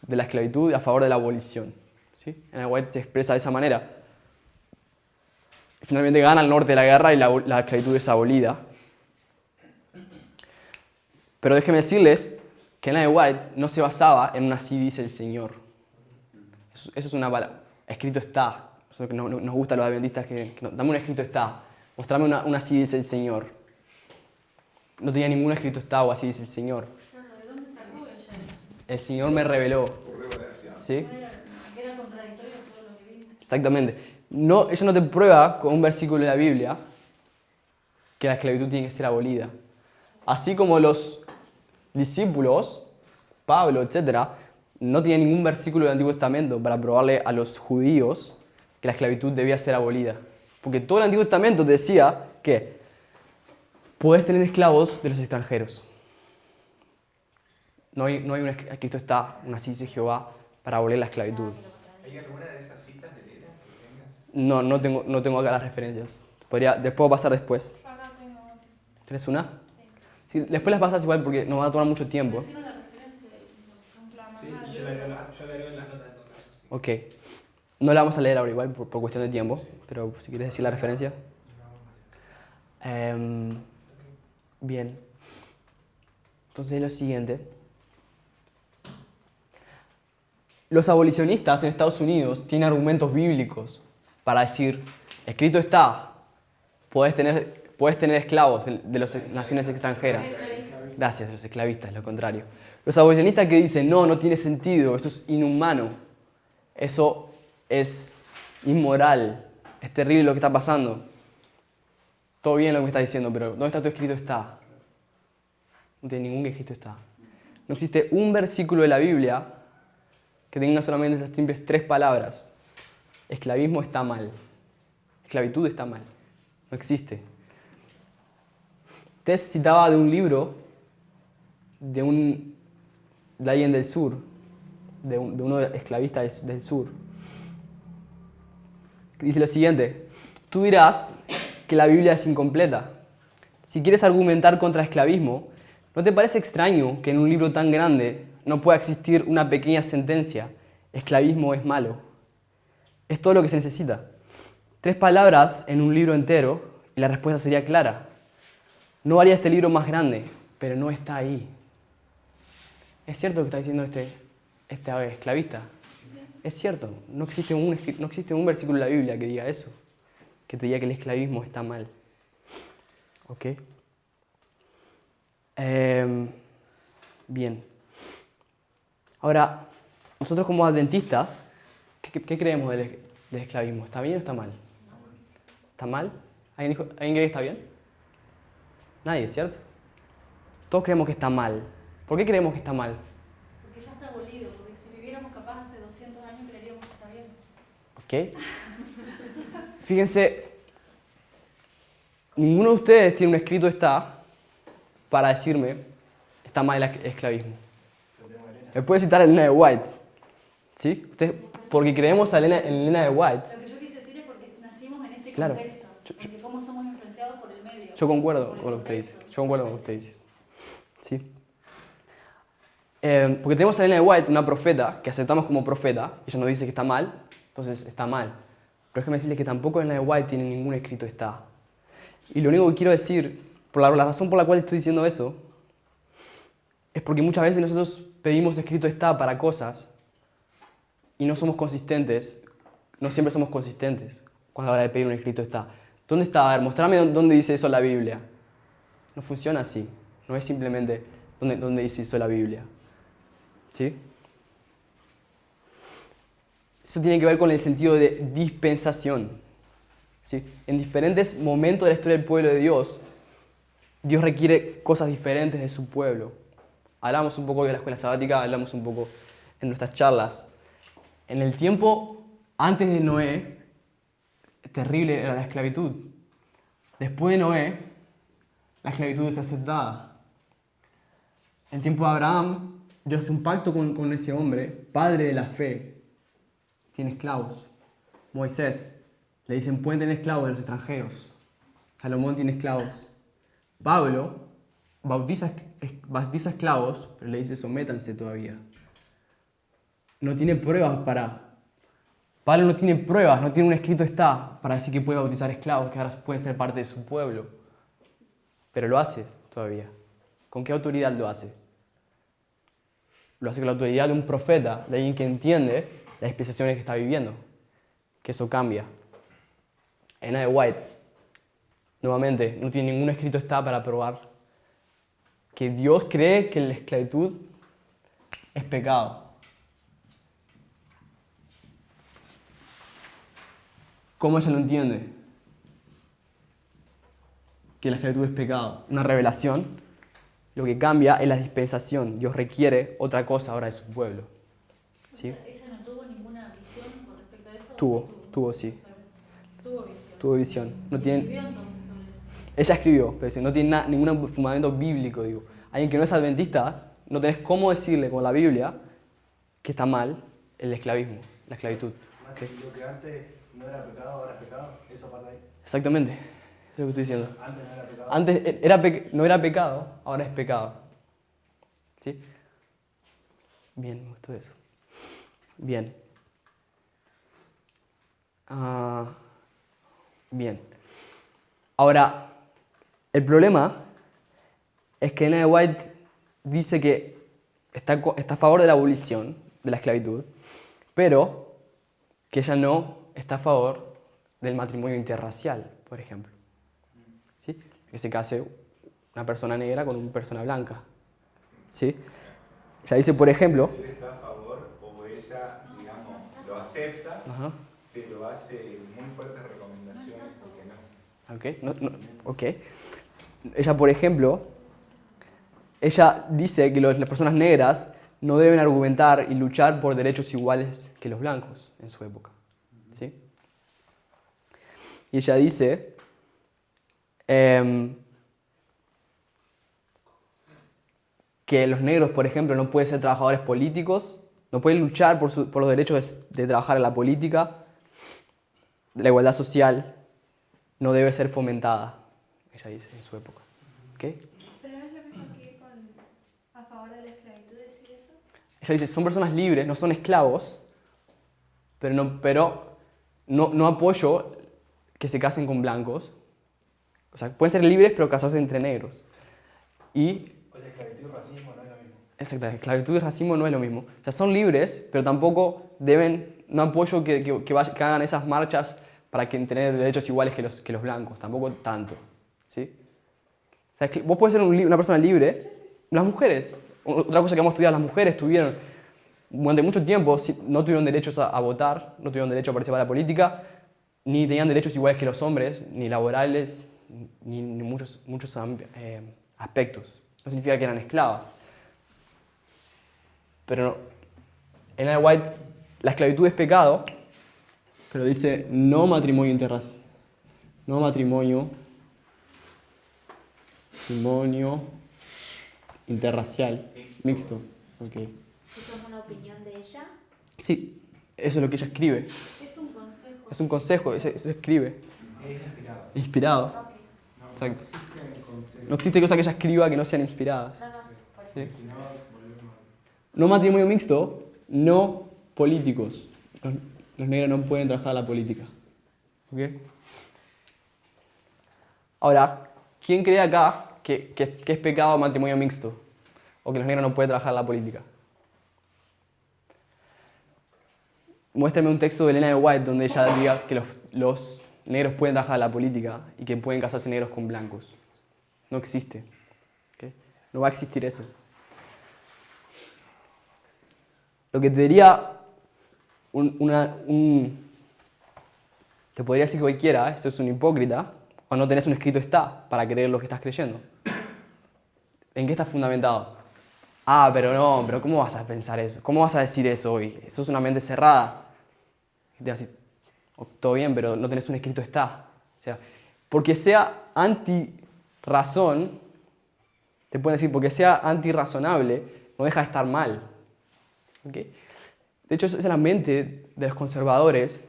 de la esclavitud y a favor de la abolición. ¿Sí? Elena de White se expresa de esa manera. Finalmente gana el norte de la guerra y la esclavitud es abolida. Pero déjenme decirles que Elena de White no se basaba en un así dice el Señor. Eso es una palabra. Escrito está. Eso que nos gusta a los adventistas, dame un escrito está. Mostrame un así dice el Señor. No tenía ningún escrito está o así dice el Señor. ¿De dónde sacó ella eso? El Señor me reveló. ¿Sí? Era contradictorio todo lo que vimos. Exactamente. No, eso no te prueba con un versículo de la Biblia que la esclavitud tiene que ser abolida. Así como los discípulos, Pablo, etc., no tienen ningún versículo del Antiguo Testamento para probarle a los judíos que la esclavitud debía ser abolida. Porque todo el Antiguo Testamento decía que podés tener esclavos de los extranjeros. No hay un escrito está, un así dice Jehová, para abolir la esclavitud. ¿Hay alguna de esas citas de Elena que tengas? No tengo acá las referencias. Les puedo pasar después. Acá tengo. ¿Tienes una? Sí. Después las pasas igual porque nos va a tomar mucho tiempo. Hicieron la referencia y Sí, y yo la leo en las notas de todo caso. Ok. No la vamos a leer ahora igual por cuestión de tiempo, pero si quieres decir la referencia. Bien. Entonces lo siguiente. Los abolicionistas en Estados Unidos tienen argumentos bíblicos para decir, escrito está, puedes tener esclavos de las naciones extranjeras. Gracias, de los esclavistas, lo contrario. Los abolicionistas que dicen, no tiene sentido, eso es inhumano, eso es inmoral, es terrible lo que está pasando. Todo bien lo que me estás diciendo, pero ¿dónde está tu escrito está? No tiene ningún escrito está. No existe un versículo de la Biblia que tenga solamente esas simples 3 palabras. Esclavismo está mal. Esclavitud está mal. No existe. Tess citaba de un libro de alguien del sur, de uno esclavista del sur. Dice lo siguiente, tú dirás que la Biblia es incompleta. Si quieres argumentar contra el esclavismo, ¿no te parece extraño que en un libro tan grande no pueda existir una pequeña sentencia? Esclavismo es malo. Es todo lo que se necesita. 3 palabras en un libro entero y la respuesta sería clara. No haría este libro más grande, pero no está ahí. ¿Es cierto lo que está diciendo este esclavista? Es cierto, no existe un versículo en la Biblia que diga eso, que te diga que el esclavismo está mal. ¿Ok? Bien. Ahora, nosotros como adventistas, ¿qué creemos del esclavismo? ¿Está bien o está mal? ¿Está mal? ¿Alguien cree que está bien? Nadie, ¿cierto? Todos creemos que está mal. ¿Por qué creemos que está mal? Porque ya está abolido, porque si viviéramos capaz hace 200 años creeríamos que está bien. ¿Ok? Fíjense, ninguno de ustedes tiene un escrito para decirme está mal el esclavismo. Me puede citar a Elena de White, ¿sí? Ustedes, porque creemos en Elena de White. Lo que yo quise decir es porque nacimos en este Claro. contexto, porque cómo somos influenciados por el medio. Yo concuerdo por el con lo que usted dice. contexto. Yo concuerdo con lo que usted dice. ¿Sí? Porque tenemos a Elena de White, una profeta, que aceptamos como profeta, y ella nos dice que está mal, entonces está mal. Pero déjame decirles que tampoco Elena de White tiene ningún escrito está. Y lo único que quiero decir, por la razón por la cual estoy diciendo eso, es porque muchas veces nosotros pedimos escrito está para cosas y no somos consistentes, no siempre somos consistentes cuando a la hora de pedir un escrito está. ¿Dónde está? A ver, mostrame dónde dice eso en la Biblia. No funciona así. No es simplemente dónde dice eso en la Biblia. ¿Sí? Eso tiene que ver con el sentido de dispensación. ¿Sí? En diferentes momentos de la historia del pueblo de Dios, Dios requiere cosas diferentes de su pueblo. Hablamos un poco de la escuela sabática, hablamos un poco en nuestras charlas. En el tiempo antes de Noé, terrible era la esclavitud. Después de Noé, la esclavitud es aceptada. En el tiempo de Abraham, Dios hace un pacto con ese hombre, padre de la fe. Tiene esclavos. Moisés, le dicen, pueden tener esclavos de los extranjeros. Salomón tiene esclavos. Pablo bautiza esclavos, pero le dice, sométanse todavía. No tiene pruebas Pablo no tiene pruebas, no tiene un escrito está para decir que puede bautizar esclavos, que ahora pueden ser parte de su pueblo. Pero lo hace todavía. ¿Con qué autoridad lo hace? Lo hace con la autoridad de un profeta, de alguien que entiende las dispensaciones que está viviendo. Que eso cambia. Elena de White, nuevamente, no tiene ningún escrito está para probar que Dios cree que la esclavitud es pecado. ¿Cómo ella lo entiende? Que la esclavitud es pecado. Una revelación. Lo que cambia es la dispensación. Dios requiere otra cosa ahora de su pueblo. ¿Sí? ¿Ella no tuvo ninguna visión con respecto a eso? Tuvo, sí. Tuvo visión. Tuvo visión. No ¿Y tiene... escribió entonces sobre eso? Ella escribió, pero no tiene ningún fundamento bíblico, digo. Alguien que no es adventista, no tenés cómo decirle con la Biblia que está mal el esclavismo, la esclavitud. ¿Okay? Lo que antes no era pecado, ahora es pecado, ¿eso pasa ahí? Exactamente, eso es lo que estoy diciendo. Antes no era pecado. Antes no era pecado, ahora es pecado. ¿Sí? Bien, me gustó eso. Bien. Bien. Ahora, el problema es que Elena de White dice que está a favor de la abolición de la esclavitud, pero que ella no está a favor del matrimonio interracial, por ejemplo. ¿Sí? Que se case una persona negra con una persona blanca. ¿Sí? Ella dice, por ejemplo... Si él está a favor o ella, digamos, lo acepta, Ajá. pero hace muy fuertes recomendaciones porque no. Ok. Ella, por ejemplo, ella dice que las personas negras no deben argumentar y luchar por derechos iguales que los blancos en su época. ¿Sí? Y ella dice que los negros, por ejemplo, no pueden ser trabajadores políticos, no pueden luchar por los derechos de trabajar en la política, de la igualdad social, no debe ser fomentada, ella dice, en su época. ¿Okay? Pero no es lo mismo que ir a favor de la esclavitud, decir eso. Ella dice, son personas libres, no son esclavos, pero no apoyo que se casen con blancos. O sea, pueden ser libres, pero casarse entre negros. Y O sea, esclavitud y racismo no es lo mismo. exactamente, esclavitud y racismo no es lo mismo. O sea, son libres, pero tampoco no apoyo que hagan esas marchas para tener derechos iguales que los blancos, tampoco tanto. ¿Sí? O sea, vos podés ser una persona libre, las mujeres, otra cosa que hemos estudiado, las mujeres tuvieron, durante mucho tiempo, no tuvieron derechos a votar, no tuvieron derecho a participar en la política, ni tenían derechos iguales que los hombres, ni laborales, ni muchos aspectos. No significa que eran esclavas. Pero Ellen White, la esclavitud es pecado, pero dice no matrimonio interracial. No matrimonio interracial, mixto. Okay. ¿Eso es una opinión de ella? Sí, eso es lo que ella escribe. Es un consejo. Es un consejo, se escribe. Es inspirado. Inspirado. Ok. Exacto. existen consejos. No existe cosa que ella escriba que no sean inspiradas. No, por ¿Sí? Si no, volvemos No matrimonio mixto, no políticos. Los negros no pueden trabajar la política. ¿Ok? Ahora, ¿quién cree acá que es pecado matrimonio mixto? O que los negros no pueden trabajar la política. Muéstrame un texto de Elena de White donde ella diga que los negros pueden trabajar la política y que pueden casarse negros con blancos. No existe. ¿Ok? No va a existir eso. Lo que te diría te podría decir cualquiera, eso es un hipócrita, o no tenés un escrito está para creer lo que estás creyendo. ¿En qué estás fundamentado? Ah, pero ¿cómo vas a pensar eso? ¿Cómo vas a decir eso hoy? Eso es una mente cerrada. Y te vas a decir, todo bien, pero no tenés un escrito está. O sea, porque sea anti-razón, te pueden decir, porque sea anti-razonable, no deja de estar mal. ¿Okay? De hecho, esa es la mente de los conservadores,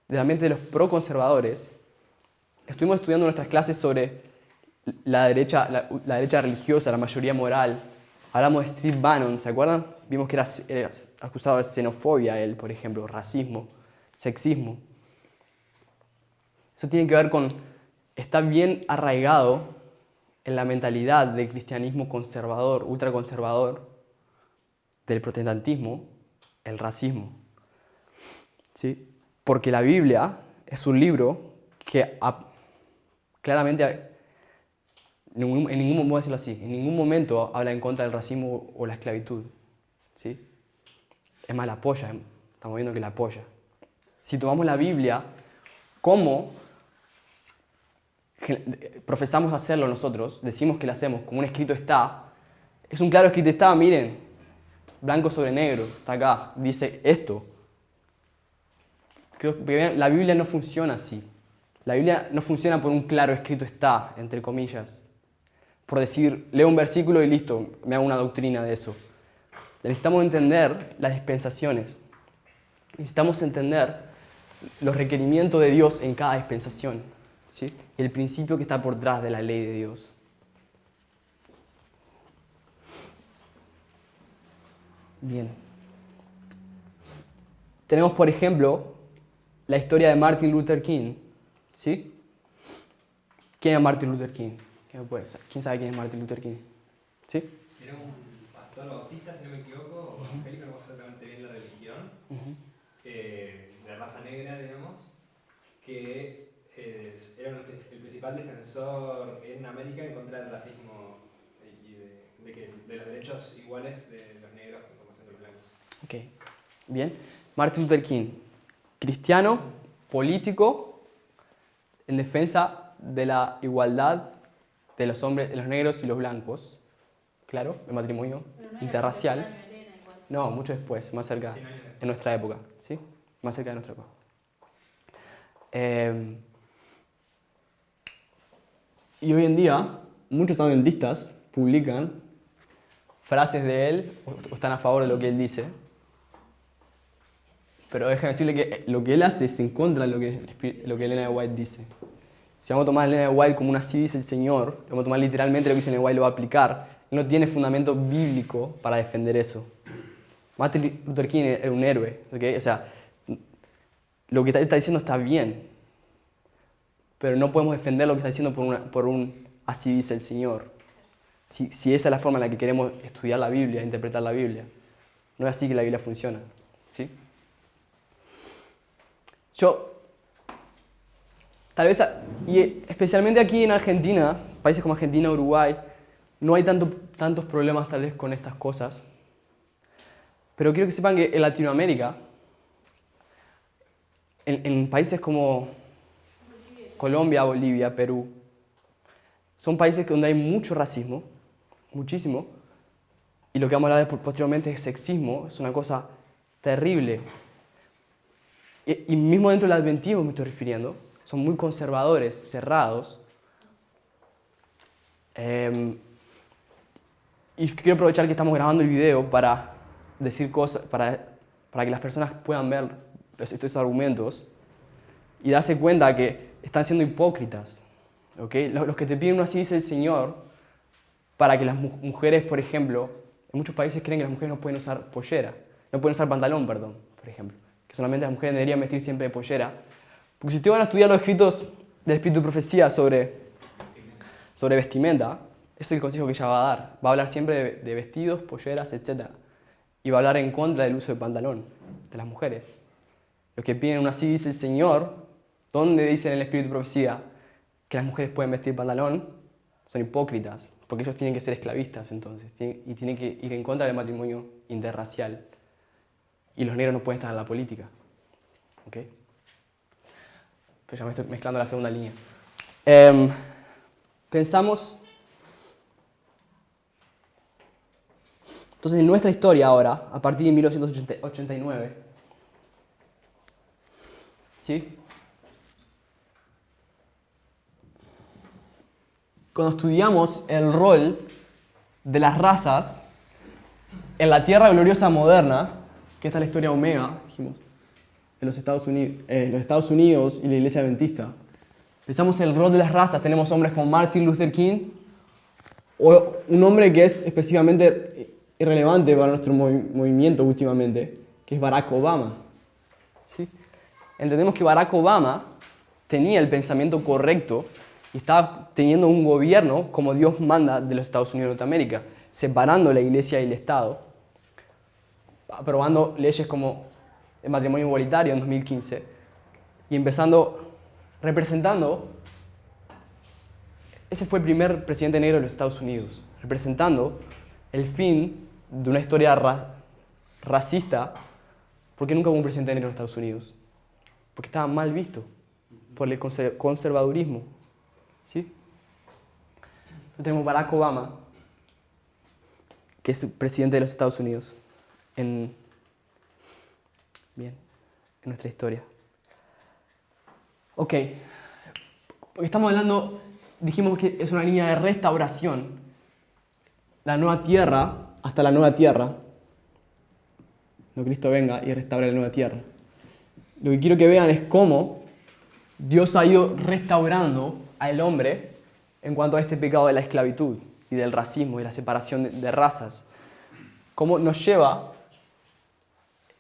de la mente de los pro-conservadores. Estuvimos estudiando nuestras clases sobre la derecha religiosa, la mayoría moral. Hablamos de Steve Bannon, ¿se acuerdan? Vimos que era acusado de xenofobia él, por ejemplo, racismo, sexismo. Eso tiene que ver con, está bien arraigado en la mentalidad del cristianismo conservador, ultraconservador, del protestantismo, el racismo. ¿Sí? Porque la Biblia es un libro que claramente, en ningún momento habla en contra del racismo o la esclavitud. ¿Sí? Es más, la apoya, estamos viendo que la apoya. Si tomamos la Biblia, ¿cómo profesamos hacerlo nosotros? Decimos que lo hacemos, como un escrito está. Es un claro escrito está, miren, blanco sobre negro, está acá, dice esto. Creo que la Biblia no funciona así. La Biblia no funciona por un claro escrito está, entre comillas. Por decir, leo un versículo y listo, me hago una doctrina de eso. Necesitamos entender las dispensaciones. Necesitamos entender los requerimientos de Dios en cada dispensación. ¿Sí? El principio que está por detrás de la ley de Dios. Bien. Tenemos, por ejemplo, la historia de Martin Luther King. ¿Sí? ¿Quién es Martin Luther King? ¿Quién sabe quién es Martin Luther King? ¿Sí? Era un pastor bautista, si no me equivoco, o evangélico, no sé exactamente bien la religión, de raza negra, digamos, que era el principal defensor en América en contra del racismo y de los derechos iguales de los negros como hacen los blancos. Ok, bien. Martin Luther King, cristiano, político, en defensa de la igualdad de los hombres, de los negros y los blancos, claro, el matrimonio interracial. No, mucho después, más cerca, en nuestra época, ¿sí? Más cerca de nuestra época. Y hoy en día, muchos adventistas publican frases de él o están a favor de lo que él dice. Pero déjame decirle que lo que él hace es en contra de lo que Elena de White dice. Si vamos a tomar a Elena de White como una así dice el Señor, vamos a tomar literalmente lo que dice Elena de White, lo va a aplicar, no tiene fundamento bíblico para defender eso. Martin Luther King era un héroe, ¿okay? O sea, lo que está diciendo está bien, pero no podemos defender lo que está diciendo por un así dice el Señor. Si esa es la forma en la que queremos estudiar la Biblia, interpretar la Biblia. No es así que la Biblia funciona, ¿sí? Tal vez, y especialmente aquí en Argentina, países como Argentina, Uruguay, no hay tantos problemas tal vez con estas cosas. Pero quiero que sepan que en Latinoamérica, en países como Colombia, Bolivia, Perú, son países donde hay mucho racismo, muchísimo, y lo que vamos a hablar posteriormente es sexismo, es una cosa terrible. Y mismo dentro del adventismo me estoy refiriendo, son muy conservadores, cerrados. Y quiero aprovechar que estamos grabando el video para decir cosas, para que las personas puedan ver estos argumentos y darse cuenta que están siendo hipócritas. ¿Okay? Los que te piden uno así dice el Señor, para que las mujeres, por ejemplo, en muchos países creen que las mujeres no pueden usar pollera, no pueden usar pantalón, perdón, por ejemplo, que solamente las mujeres deberían vestir siempre de pollera. Porque si ustedes van a estudiar los escritos del Espíritu de Profecía sobre vestimenta, ese es el consejo que ella va a dar. Va a hablar siempre de vestidos, polleras, etc. Y va a hablar en contra del uso de pantalón de las mujeres. Los que piden una así dice el Señor, donde dice en el Espíritu de Profecía que las mujeres pueden vestir pantalón, son hipócritas, porque ellos tienen que ser esclavistas entonces, y tienen que ir en contra del matrimonio interracial. Y los negros no pueden estar en la política. ¿Okay? Pero ya me estoy mezclando la segunda línea. Pensamos... Entonces, en nuestra historia ahora, a partir de 1989, ¿sí? Cuando estudiamos el rol de las razas en la Tierra gloriosa moderna, que esta es la historia Omega, dijimos, en los Estados Unidos y la Iglesia Adventista, pensamos en el rol de las razas, tenemos hombres como Martin Luther King, o un hombre que es específicamente irrelevante para nuestro movimiento últimamente, que es Barack Obama. ¿Sí? Entendemos que Barack Obama tenía el pensamiento correcto y estaba teniendo un gobierno como Dios manda de los Estados Unidos de Norteamérica, separando la iglesia y el Estado, aprobando leyes como el matrimonio igualitario en 2015 y representando, ese fue el primer presidente negro de los Estados Unidos, representando el fin de una historia racista, porque nunca hubo un presidente negro en Estados Unidos, porque estaba mal visto por el conservadurismo. ¿Sí? Tenemos Barack Obama, que es presidente de los Estados Unidos, en nuestra historia. Ok, porque estamos hablando, dijimos que es una línea de restauración, la nueva tierra hasta la nueva tierra, cuando Cristo venga y restaure la nueva tierra. Lo que quiero que vean es cómo Dios ha ido restaurando al hombre en cuanto a este pecado de la esclavitud y del racismo y la separación de razas. Cómo nos lleva,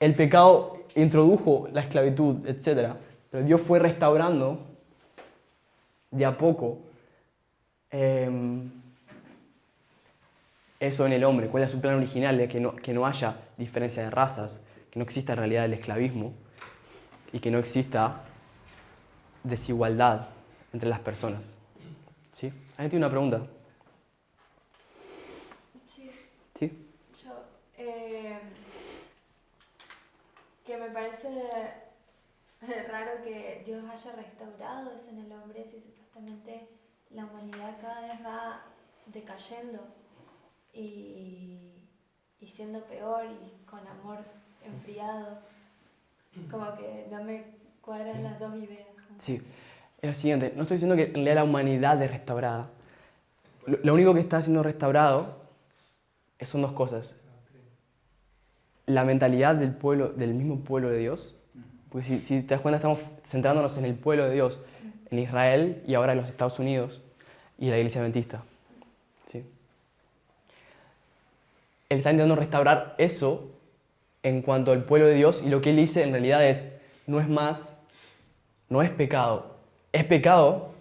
el pecado introdujo la esclavitud, etc. Pero Dios fue restaurando de a poco eso en el hombre. ¿Cuál es su plan original? De que no haya diferencia de razas, que no exista en realidad el esclavismo y que no exista desigualdad entre las personas. ¿Sí? ¿Alguien tiene una pregunta? Sí. ¿Sí? Yo, que me parece raro que Dios haya restaurado eso en el hombre si supuestamente la humanidad cada vez va decayendo y siendo peor y con amor enfriado. Como que no me cuadran las dos ideas. Sí. Es lo siguiente, no estoy diciendo que en realidad la humanidad es restaurada. Lo único que está siendo restaurado son dos cosas. La mentalidad del mismo pueblo de Dios. Porque si te das cuenta, estamos centrándonos en el pueblo de Dios. en Israel y ahora en los Estados Unidos y la Iglesia Adventista. ¿Sí? Él está intentando restaurar eso en cuanto al pueblo de Dios, y lo que él dice en realidad es, no es pecado. Es pecado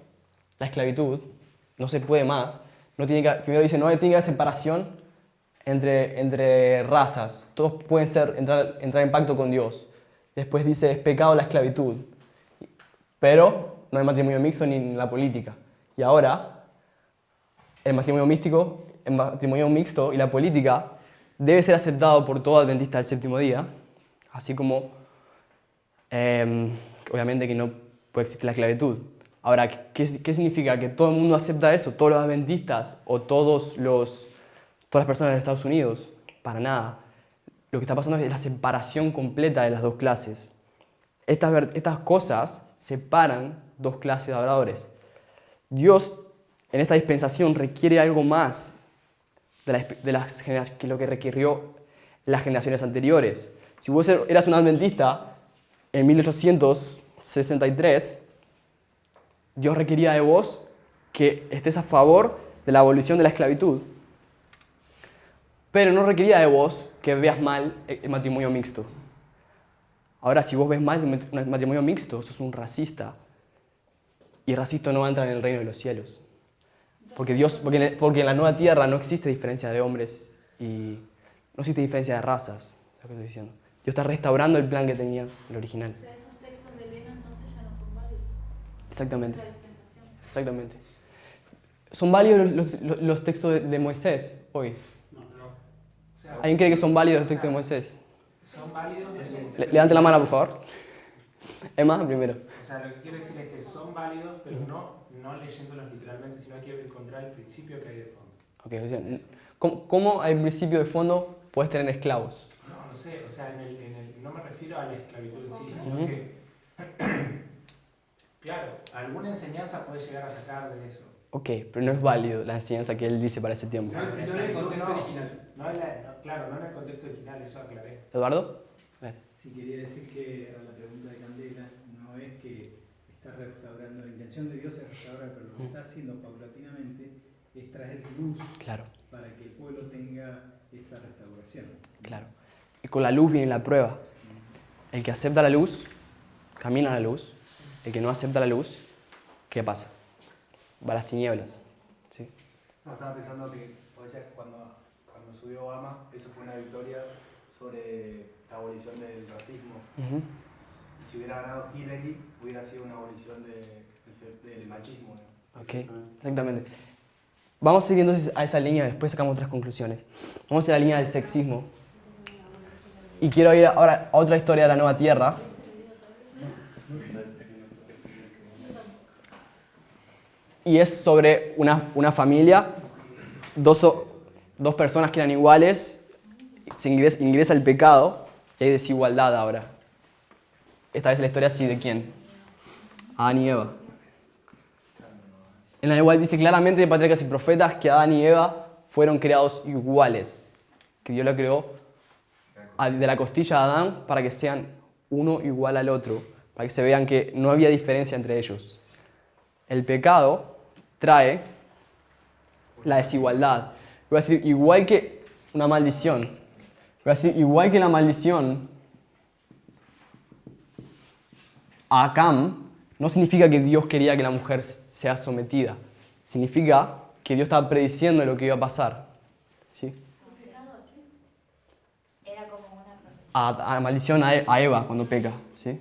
la esclavitud, no se puede más. Primero dice, no tiene que haber separación entre razas, todos pueden entrar en pacto con Dios. Después dice, es pecado la esclavitud, pero no hay matrimonio mixto ni en la política. Y ahora, el matrimonio mixto y la política debe ser aceptado por todo adventista del séptimo día, así como, obviamente, que no puede existir la esclavitud. Ahora, ¿qué significa? ¿Que todo el mundo acepta eso? ¿Todos los adventistas o todas las personas de Estados Unidos? Para nada. Lo que está pasando es la separación completa de las dos clases. Estas cosas separan dos clases de adoradores. Dios, en esta dispensación, requiere algo más que lo que requirió las generaciones anteriores. Si vos eras un adventista en 1863, Dios requería de vos que estés a favor de la abolición de la esclavitud. Pero no requería de vos que veas mal el matrimonio mixto. Ahora, si vos ves mal el matrimonio mixto, sos un racista. Y el racista no va a entrar en el reino de los cielos. Porque en la nueva tierra no existe diferencia de hombres y no existe diferencia de razas. Es lo que estoy diciendo. Dios está restaurando el plan que tenía el original. O sea, esos textos de Elena entonces ya no son válidos. Exactamente. La dispensación. Exactamente. ¿Son válidos los textos de Moisés hoy? No. O sea, ¿Alguien cree que son válidos los textos de Moisés? son válidos. Levante la mano, por favor. Emma, primero. O sea, lo que quiero decir es que son válidos, pero no leyéndolos literalmente, sino que encontrar el principio que hay de fondo. Okay, ¿cómo al principio de fondo puedes tener esclavos? No sé, o sea, no me refiero a la esclavitud en sí, sino que, claro, alguna enseñanza puedes llegar a sacar de eso. Ok, pero no es válido la enseñanza que él dice para ese tiempo. O sea, no en el contexto original. Claro, no en el contexto original, eso aclaré. ¿Eduardo? Sí, quería decir que a la pregunta de Candela no es que está restaurando, la intención de Dios es restaurar, pero lo que está haciendo paulatinamente es traer luz para que el pueblo tenga esa restauración. Claro. Y con la luz viene la prueba. El que acepta la luz, camina a la luz. El que no acepta la luz, ¿qué pasa? Va a las tinieblas. ¿Sí? No, estaba pensando que cuando subió Obama, eso fue una victoria sobre la abolición del racismo. Si hubiera ganado Hillary, hubiera sido una abolición del machismo, ¿no? Ok, exactamente. Vamos a seguir entonces a esa línea, después sacamos otras conclusiones. Vamos a la línea del sexismo. Y quiero ir ahora a otra historia de la Nueva Tierra. Y es sobre una familia, dos personas que eran iguales, se ingresa el pecado y hay desigualdad ahora. Esta vez la historia sí, ¿de quién? Adán y Eva. En la igual dice claramente de Patriarcas y Profetas que Adán y Eva fueron creados iguales. Que Dios la creó de la costilla de Adán para que sean uno igual al otro. Para que se vean que no había diferencia entre ellos. El pecado trae la desigualdad. Voy a decir, igual que una maldición. Voy a decir, igual que la maldición a Acam, no significa que Dios quería que la mujer sea sometida. Significa que Dios estaba prediciendo lo que iba a pasar. ¿Sí? Era como una A maldición a Eva cuando peca. ¿Sí?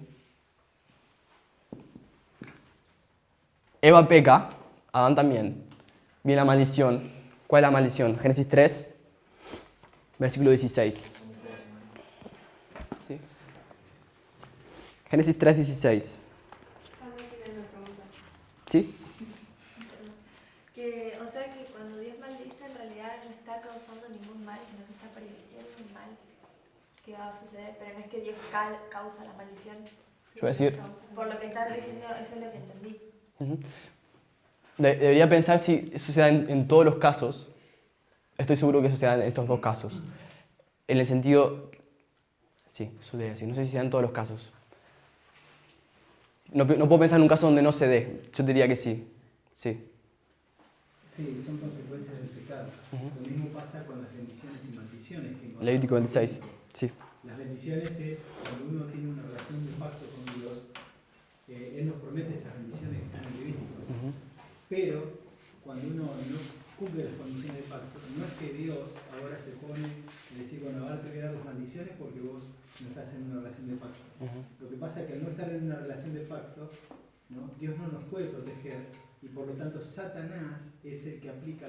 Eva peca, Adán también. Viene la maldición. ¿Cuál es la maldición? Génesis 3, versículo 16. ¿Sí? Génesis 3, 16. ¿Sí? O sea que cuando Dios maldice, en realidad no está causando ningún mal, sino que está prediciendo un mal que va a suceder. Pero no es que Dios causa la maldición. Yo voy a decir... Por lo que estás diciendo, eso es lo que entendí. Debería pensar si eso se da en todos los casos. Estoy seguro que eso se da en estos dos casos. En el sentido... Sí, eso debería decir. No sé si se da en todos los casos. No puedo pensar en un caso donde no se dé. Yo diría que sí. Sí. Sí, son consecuencias del pecado. Lo mismo pasa con las bendiciones y maldiciones. Que Levítico 26. Sí. Las bendiciones es cuando uno tiene una relación de pacto con Dios, Él nos promete esas bendiciones que están en Levítico. Pero cuando uno no cumple las condiciones del pacto, no es que Dios ahora se pone y decir, bueno, ahora te voy a dar las maldiciones porque vos no estás en una relación de pacto. Lo que pasa es que al no estar en una relación de pacto, ¿no? Dios no nos puede proteger y por lo tanto Satanás es el que aplica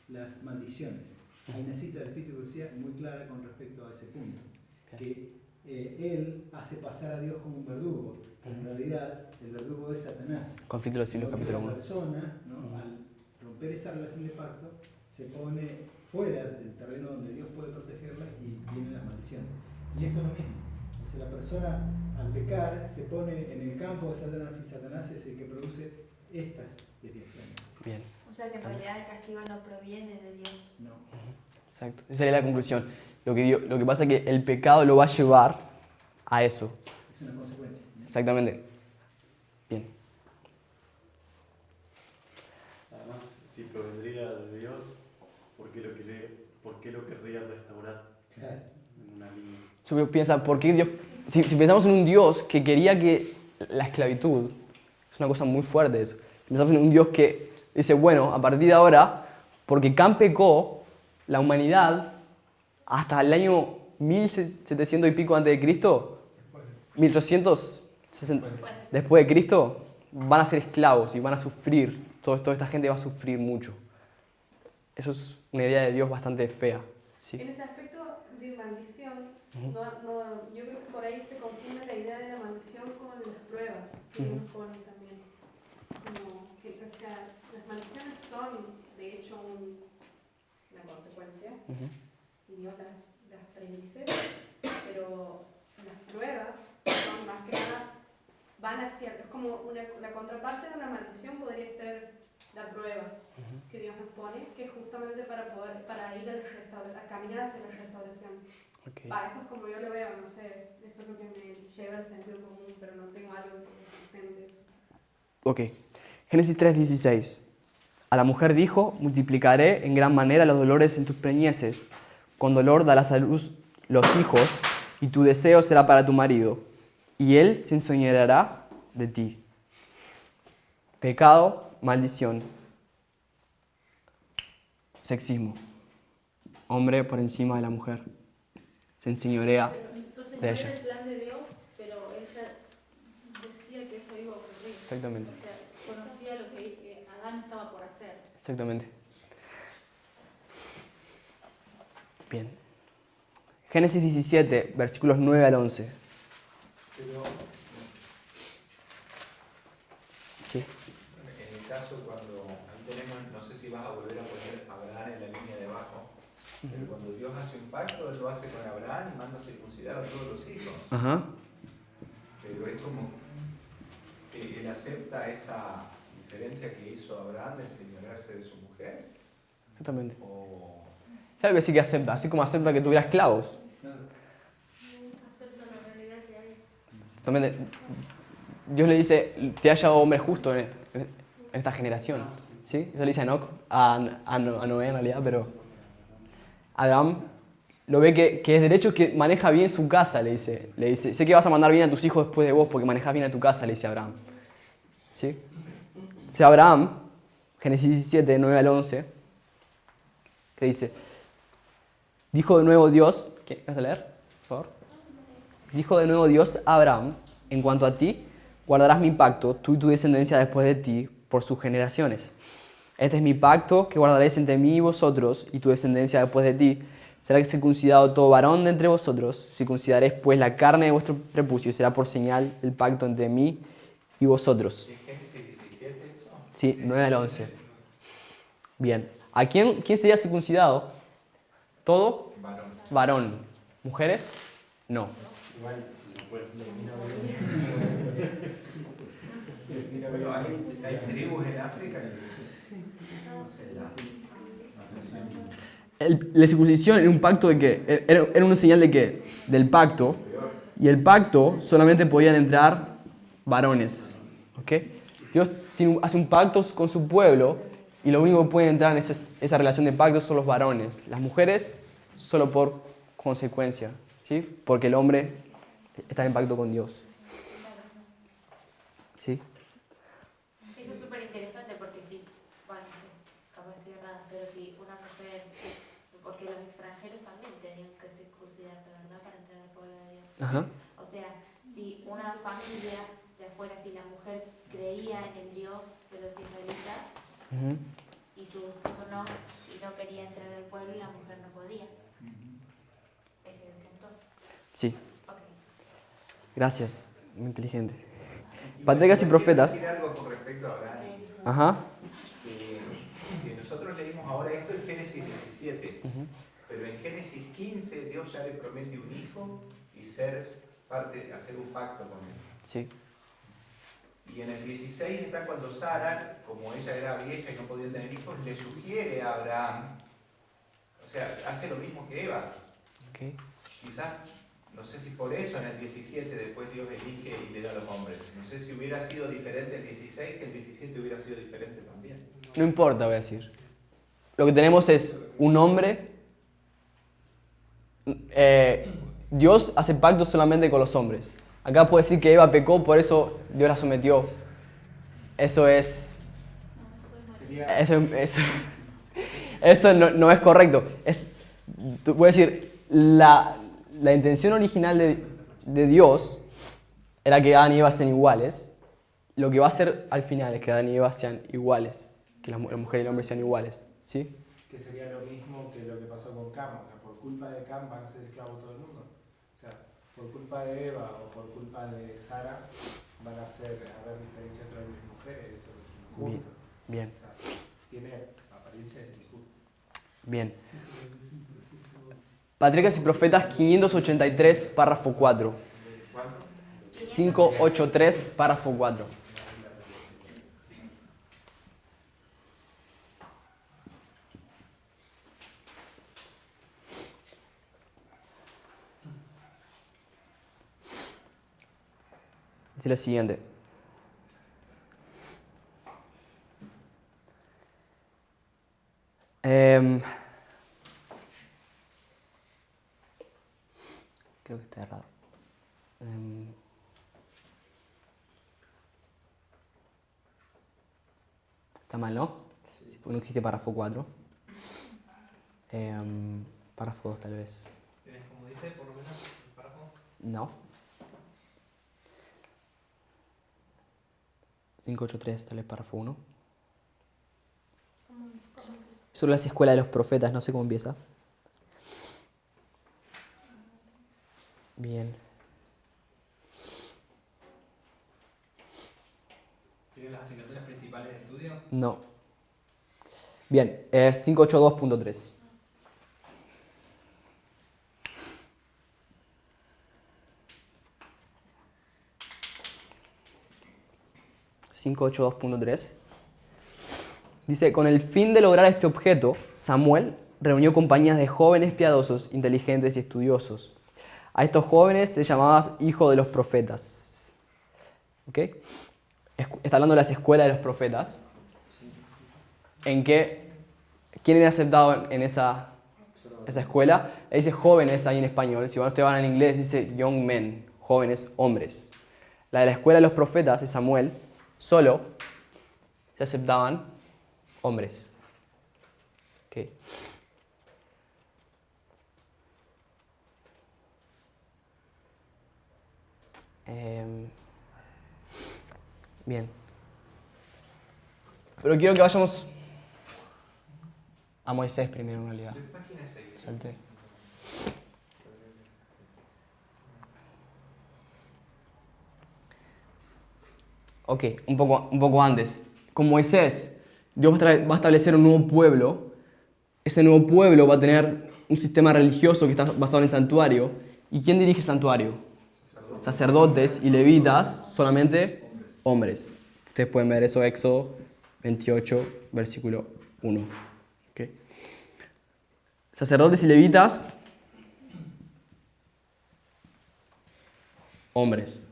las maldiciones. Hay una cita del Espíritu de Profecía muy clara con respecto a ese punto, que él hace pasar a Dios como un verdugo, pero en realidad el verdugo es Satanás. Conflicto de los siglos, capítulo 1. La persona, ¿no? Al romper esa relación de pacto, se pone fuera del terreno donde Dios puede protegerla y vienen las maldiciones. Y esto es lo mismo. O sea, la persona al pecar se pone en el campo de Satanás y Satanás es el que produce estas desviaciones. Bien. O sea que en realidad el castigo no proviene de Dios. No. Exacto. Esa sería la conclusión. Lo que pasa es que el pecado lo va a llevar a eso. Es una consecuencia. Exactamente. Bien. Además, si provendría de Dios, ¿por qué lo querría restaurar? En una línea. Yo pienso, ¿por qué Dios? Si pensamos en un Dios que quería que la esclavitud, es una cosa muy fuerte eso. Pensamos en un Dios que dice, bueno, a partir de ahora, porque Cam pecó, la humanidad, hasta el año 1700 y pico antes de Cristo, 1860 después de Cristo, van a ser esclavos y van a sufrir. Toda esta gente va a sufrir mucho. Eso es una idea de Dios bastante fea. ¿Sí? En ese aspecto de maldición, yo creo que por ahí se confunde la idea de la maldición con las pruebas que nos ponen también. Como que, o sea, las maldiciones son, de hecho, una consecuencia, y Dios las predice, pero las pruebas son más que nada, van hacia, es como la contraparte de una maldición podría ser la prueba que Dios nos pone, que es justamente para ir a caminar hacia la restauración. Okay. Eso es como yo lo veo, no sé, eso es lo que me lleva al sentido común, pero no tengo algo que sustente eso. Ok. Génesis 3:16. A la mujer dijo, multiplicaré en gran manera los dolores en tus preñeces. Con dolor darás a luz los hijos, y tu deseo será para tu marido, y él se enseñoreará de ti. Pecado, maldición. Sexismo. Hombre por encima de la mujer. Se enseñorea Entonces de no ella. era el plan de Dios, pero ella decía que eso iba a ocurrir. Exactamente. O sea, conocía lo que Adán estaba por hacer. Exactamente. Bien. Génesis 17, versículos 9 al 11. Pero Sí. en el caso cuando ahí tenemos, no sé si vas a volver a poner a Abraham en la línea de abajo, pero cuando Dios hace un pacto, Él lo hace con Abraham y manda a circuncidar a todos los hijos. Ajá. Pero es como que Él acepta esa diferencia que hizo Abraham de enseñorearse de su mujer. Exactamente. O... Claro que sí que acepta, así como acepta que tuviera esclavos. Acepta la realidad que hay. Exactamente. Dios le dice, te haya hallado hombre justo en esta generación. ¿Sí? Eso le dice a Enoch, a Noé en realidad, pero Adán lo ve que es derecho, que maneja bien su casa, le dice, sé que vas a mandar bien a tus hijos después de vos porque manejas bien a tu casa, le dice a Abraham. ¿Sí? O sea, Abraham, Génesis 17, 9 al 11, que dice, dijo de nuevo Dios, ¿vas a leer, por favor? Dijo de nuevo Dios a Abraham, en cuanto a ti, guardarás mi pacto, tú y tu descendencia después de ti, por sus generaciones. Este es mi pacto que guardaréis entre mí y vosotros, y tu descendencia después de ti. Será circuncidado todo varón de entre vosotros. Circuncidaréis pues la carne de vuestro prepucio, y será por señal el pacto entre mí y vosotros. ¿Es Génesis 17 eso? Sí, 9 al 11. Bien. ¿A quién sería circuncidado? Todo varón. ¿Mujeres? No. Igual, no puede. Bueno, hay tribus en África que no sé, La circuncisión era un pacto de que era una señal de que del pacto, y el pacto solamente podían entrar varones. ¿Ok? Dios hace un pacto con su pueblo y lo único que puede entrar en esa relación de pacto son los varones. Las mujeres solo por consecuencia, ¿sí? Porque el hombre está en pacto con Dios. ¿Sí? Eso es súper interesante porque sí, bueno, no sé, capaz estoy errada, pero si una mujer, porque los extranjeros también tenían que circuncidarse, ¿verdad? Para entrar al pueblo de Dios. Ajá. O sea, si una familia de afuera, si la mujer creía en el Dios de los israelitas y su esposo no, y no quería entrar al pueblo, la mujer no podía. Ese es el punto. Sí. Okay. Gracias, muy inteligente. Patriarcas y profetas. Quiero decir algo con respecto a Abraham. Ajá. Que nosotros leímos ahora esto en Génesis 17, pero en Génesis 15 Dios ya le promete un hijo y hacer un pacto con él. Sí. Y en el 16 está cuando Sara, como ella era vieja y no podía tener hijos, le sugiere a Abraham, o sea, hace lo mismo que Eva. Okay. Quizás, no sé si por eso en el 17 después Dios elige y le da a los hombres. No sé si hubiera sido diferente el 16 y el 17 hubiera sido diferente también. No importa, voy a decir. Lo que tenemos es un hombre. Dios hace pactos solamente con los hombres. Acá puede decir que Eva pecó, por eso Dios la sometió. Eso es... Eso no es correcto. Voy a decir, la intención original de Dios era que Adán y Eva sean iguales. Lo que va a hacer al final es que Adán y Eva sean iguales, que la mujer y el hombre sean iguales, ¿sí? Que sería lo mismo que lo que pasó con Cam. O sea, por culpa de Cam van a ser esclavos todo el mundo. O sea, por culpa de Eva o por culpa de Sara van a haber diferencia entre hombres y mujeres. Eso es injusto. Bien. O sea, tiene apariencia de ser injusto. Bien. Patriarcas y Profetas 583, párrafo 4. 583, párrafo 4. Dice lo siguiente. Creo que está errado. Está mal, ¿no? Sí, porque no existe párrafo 4. Párrafo 2 tal vez. ¿Tienes como dice, por lo menos, el párrafo? No. 583 tal vez párrafo 1. Solo las escuelas de los profetas, no sé cómo empieza. Bien. ¿Tienen las asignaturas principales de estudio? No. Bien, es 582.3. Dice, con el fin de lograr este objeto, Samuel reunió compañías de jóvenes piadosos, inteligentes y estudiosos. A estos jóvenes les llamaba hijos de los profetas. ¿Ok? Está hablando de las escuelas de los profetas. ¿En qué? ¿Quién era aceptado en esa escuela? Dice jóvenes ahí en español. Si ustedes van en inglés, dice young men, jóvenes hombres. La de la escuela de los profetas de Samuel, solo se aceptaban hombres. Okay. Bien. Pero quiero que vayamos a Moisés primero en realidad. Página 6. Salté. Ok, un poco antes. Con Moisés, Dios va a establecer un nuevo pueblo. Ese nuevo pueblo va a tener un sistema religioso que está basado en el santuario. ¿Y quién dirige el santuario? Sacerdotes y levitas, solamente hombres. Ustedes pueden ver eso, Éxodo 28, versículo 1. ¿Okay? Sacerdotes y levitas, hombres.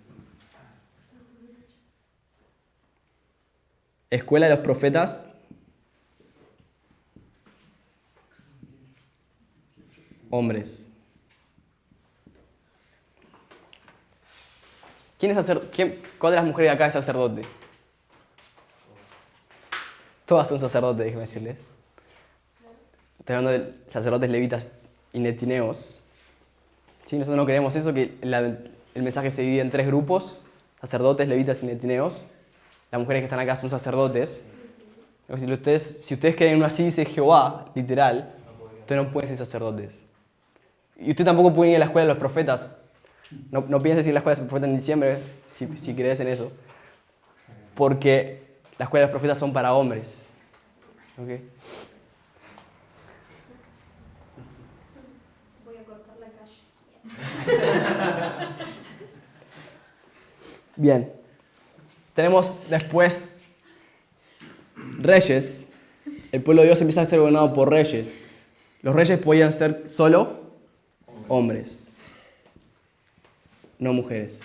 escuela de los profetas, hombres. ¿Cuál de las mujeres de acá es sacerdote? Todas son sacerdotes, déjeme decirles. Estoy hablando de sacerdotes, levitas y netineos. ¿Sí? Nosotros no queremos eso, que el mensaje se divide en 3 grupos: sacerdotes, levitas y netineos. Las mujeres que están acá son sacerdotes. Si ustedes creen en una así dice Jehová, literal, ustedes no pueden ser sacerdotes. Y usted tampoco puede ir a la escuela de los profetas. No pienses ir a la escuela de los profetas en diciembre, si crees en eso. Porque la escuela de los profetas son para hombres. ¿Okay? Voy a cortar la calle. Bien. Tenemos después reyes. El pueblo de Dios empieza a ser gobernado por reyes. Los reyes podían ser solo hombres, no mujeres.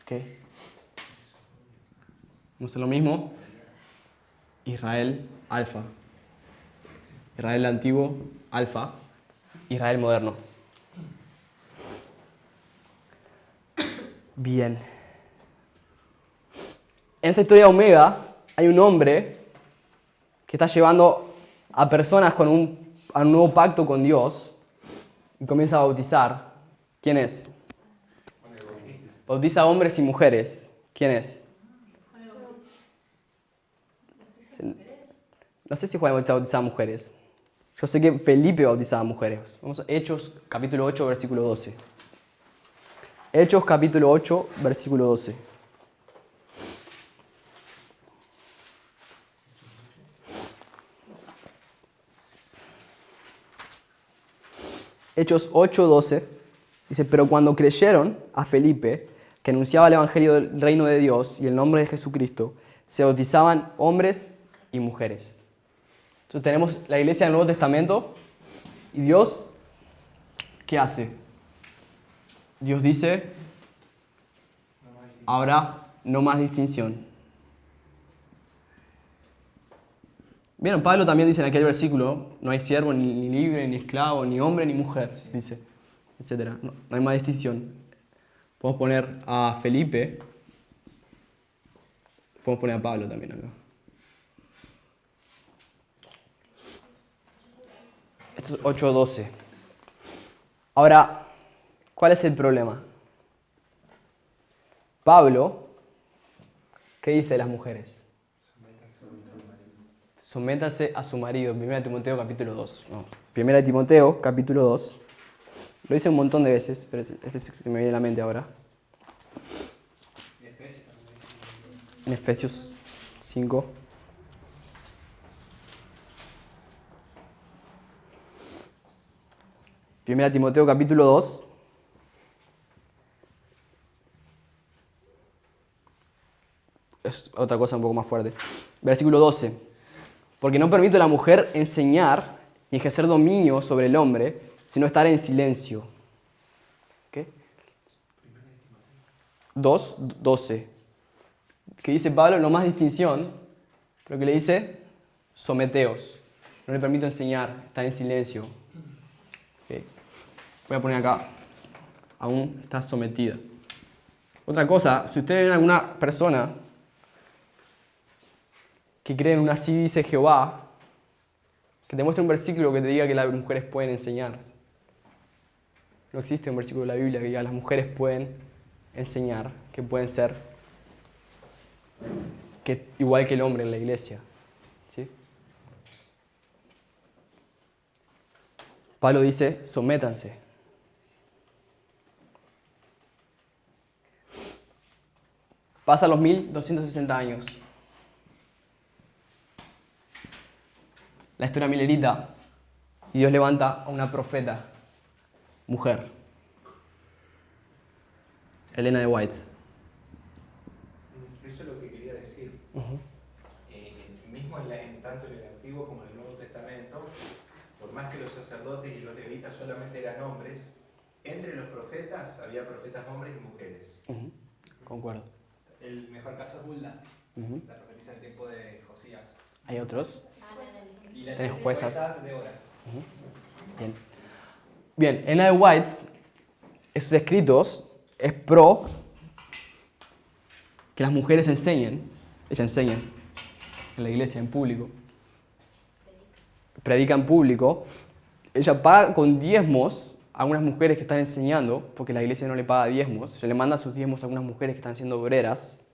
¿Okay? Vamos a hacer lo mismo. Israel, alfa. Israel antiguo, alfa. Israel moderno. Bien. En esta historia Omega hay un hombre que está llevando a personas a un nuevo pacto con Dios y comienza a bautizar. ¿Quién es? Bautiza a hombres y mujeres. ¿Quién es? No sé si Juan bautizaba a mujeres. Yo sé que Felipe bautizaba a mujeres. Vamos a Hechos capítulo 8, versículo 12. Hechos capítulo 8, versículo 12. Hechos 8, 12. Dice, pero cuando creyeron a Felipe, que anunciaba el evangelio del reino de Dios y el nombre de Jesucristo, se bautizaban hombres y mujeres. Entonces tenemos la iglesia del Nuevo Testamento y Dios, ¿qué hace? Dios dice, ahora no más distinción. Vieron, Pablo también dice en aquel versículo, no hay siervo, ni libre, ni esclavo, ni hombre, ni mujer, dice, etc. No hay más distinción. Podemos poner a Felipe, podemos poner a Pablo también acá. Esto es 8:12. Ahora, ¿cuál es el problema? Pablo, ¿qué dice de las mujeres? Sométanse a su marido. 1 Timoteo capítulo 2. No. 1 Timoteo capítulo 2. Lo dice un montón de veces, pero este se me viene a la mente ahora. En Efesios 5. Primera Timoteo capítulo 2. Es otra cosa un poco más fuerte. Versículo 12. Porque no permito a la mujer enseñar ni ejercer dominio sobre el hombre, sino estar en silencio. ¿Okay? 2:12. Que dice Pablo, no más distinción, pero que le dice, someteos. No le permito enseñar, está en silencio. Okay. Voy a poner acá, aún está sometida. Otra cosa, si ustedes ven alguna persona que cree en una así dice Jehová, que te muestre un versículo que te diga que las mujeres pueden enseñar. No existe un versículo de la Biblia que diga que las mujeres pueden enseñar, que pueden ser igual que el hombre en la iglesia. ¿Sí? Pablo dice, sométanse. Pasan los 1260 años. La historia milerita, y Dios levanta a una profeta, mujer, Elena de White. Eso es lo que quería decir. Mismo tanto en el Antiguo como en el Nuevo Testamento, por más que los sacerdotes y los levitas solamente eran hombres, entre los profetas había profetas hombres y mujeres. Concuerdo. El mejor caso es Hulda, la profetisa del tiempo de Josías. Hay otros. Y la Tenés juezas. Débora. Bien. Bien, en la de White, esos escritos es pro que las mujeres enseñen, ellas enseñan en la iglesia, en público, predica en público, ella paga con diezmos a algunas mujeres que están enseñando, porque la iglesia no le paga diezmos, ella le manda sus diezmos a algunas mujeres que están siendo obreras,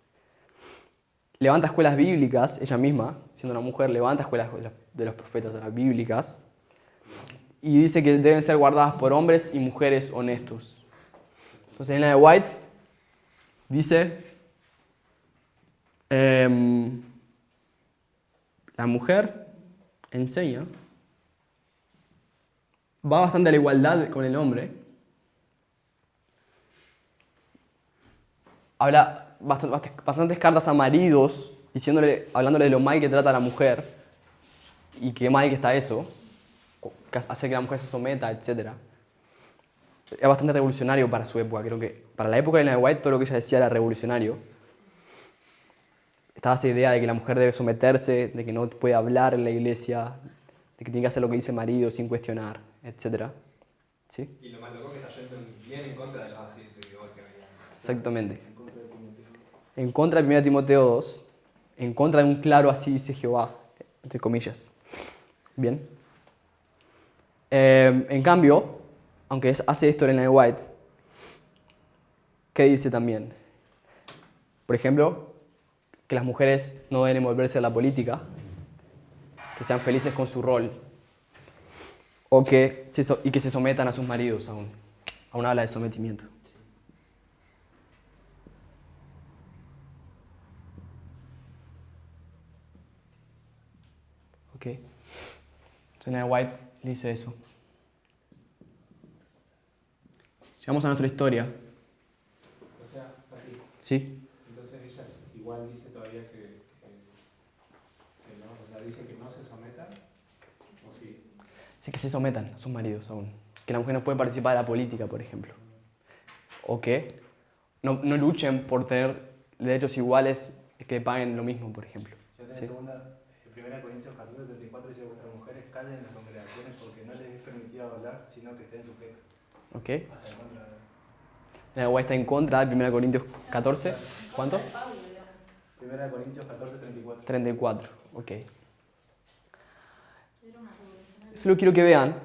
levanta escuelas bíblicas, ella misma, siendo una mujer, levanta escuelas de los profetas bíblicas, y dice que deben ser guardadas por hombres y mujeres honestos. Entonces en la de White dice, la mujer enseña, va bastante a la igualdad con el hombre, habla bastantes cartas a maridos, hablándole de lo mal que trata a la mujer y qué mal que está eso, que hace que la mujer se someta, etc. Es bastante revolucionario para su época. Creo que para la época de Ellen White todo lo que ella decía era revolucionario. Estaba esa idea de que la mujer debe someterse, de que no puede hablar en la iglesia, de que tiene que hacer lo que dice el marido sin cuestionar, etc. ¿Sí? Y lo más loco que está yendo bien en contra de los así que había. Exactamente. En contra de 1 Timoteo 2, en contra de un claro así dice Jehová, entre comillas. Bien. En cambio, aunque hace esto en Ellen White, ¿qué dice también? Por ejemplo, que las mujeres no deben envolverse en la política, que sean felices con su rol, y que se sometan a sus maridos aún. Aún habla de sometimiento. Ok. Entonces Ellen White le dice eso. Llegamos a nuestra historia. O sea, Pati. Sí. Entonces ella igual dice todavía que no, o sea, dice que no se sometan, ¿o sí? Sí, que se sometan a sus maridos aún. Que la mujer no puede participar de la política, por ejemplo. O que no luchen por tener derechos iguales que paguen lo mismo, por ejemplo. Yo tengo ¿Sí? segunda, 1 Corintios 14:34 dice: vuestras mujeres callen en las congregaciones porque no les es permitido hablar, sino que estén sujetas. Ok. Hasta en contra de... La White está en contra de 1 Corintios 14. ¿Cuánto? 1 Corintios 14:34. 34. Ok. Eso lo quiero que vean.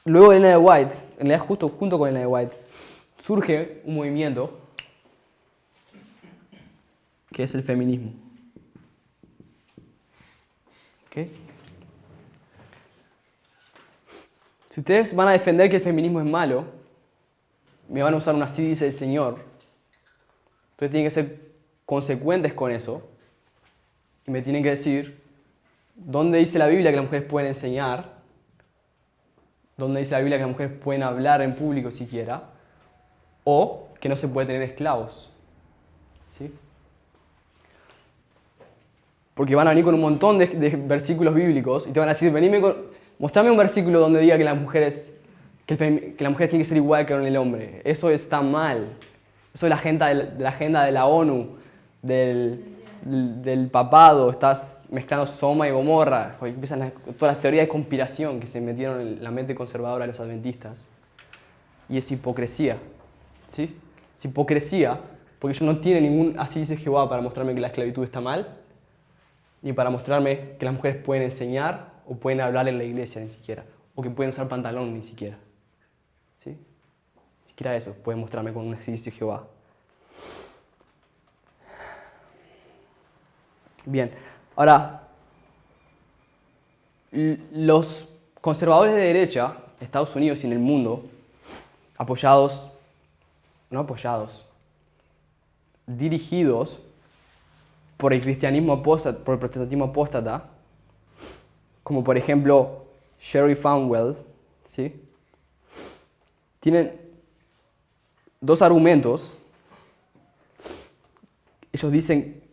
Luego de Ellen White, en realidad junto con Ellen White, surge un movimiento que es el feminismo. ¿Okay? Si ustedes van a defender que el feminismo es malo, me van a usar un así dice el Señor, entonces tienen que ser consecuentes con eso y me tienen que decir dónde dice la Biblia que las mujeres pueden enseñar, dónde dice la Biblia que las mujeres pueden hablar en público siquiera, o que no se puede tener esclavos. ¿Sí? Porque van a venir con un montón de versículos bíblicos y te van a decir, mostrame un versículo donde diga que las mujeres tienen que ser igual que el hombre. Eso está mal. Eso es la agenda de la ONU, del papado. Estás mezclando Sodoma y Gomorra. Empiezan todas las teorías de conspiración que se metieron en la mente conservadora de los adventistas. Y es hipocresía. ¿Sí? Es hipocresía porque ellos no tienen ningún así dice Jehová para mostrarme que la esclavitud está mal, ni para mostrarme que las mujeres pueden enseñar o pueden hablar en la iglesia ni siquiera, o que pueden usar pantalón ni siquiera. ¿Sí? Ni siquiera eso pueden mostrarme con un así dice Jehová. Bien, ahora, los conservadores de derecha, en Estados Unidos y en el mundo, dirigidos por el cristianismo apóstata, por el protestantismo apóstata, como por ejemplo Sherry Falwell, ¿sí? Tienen dos argumentos. Ellos dicen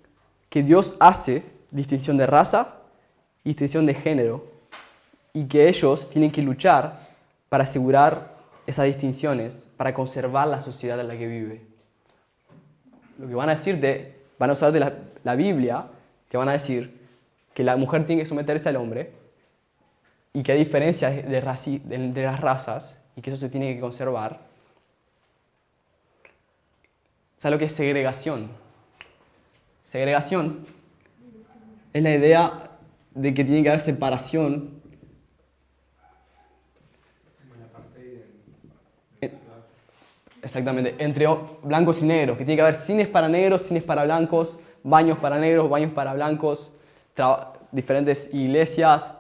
que Dios hace distinción de raza y distinción de género y que ellos tienen que luchar para asegurar esas distinciones, para conservar la sociedad en la que vive. lo que van a decirte, van a usar de la Biblia, te van a decir que la mujer tiene que someterse al hombre y que hay diferencias de las razas y que eso se tiene que conservar. ¿Sabes lo que es segregación? Segregación es la idea de que tiene que haber separación. Exactamente, entre blancos y negros, que tiene que haber cines para negros, cines para blancos, baños para negros, baños para blancos, diferentes iglesias.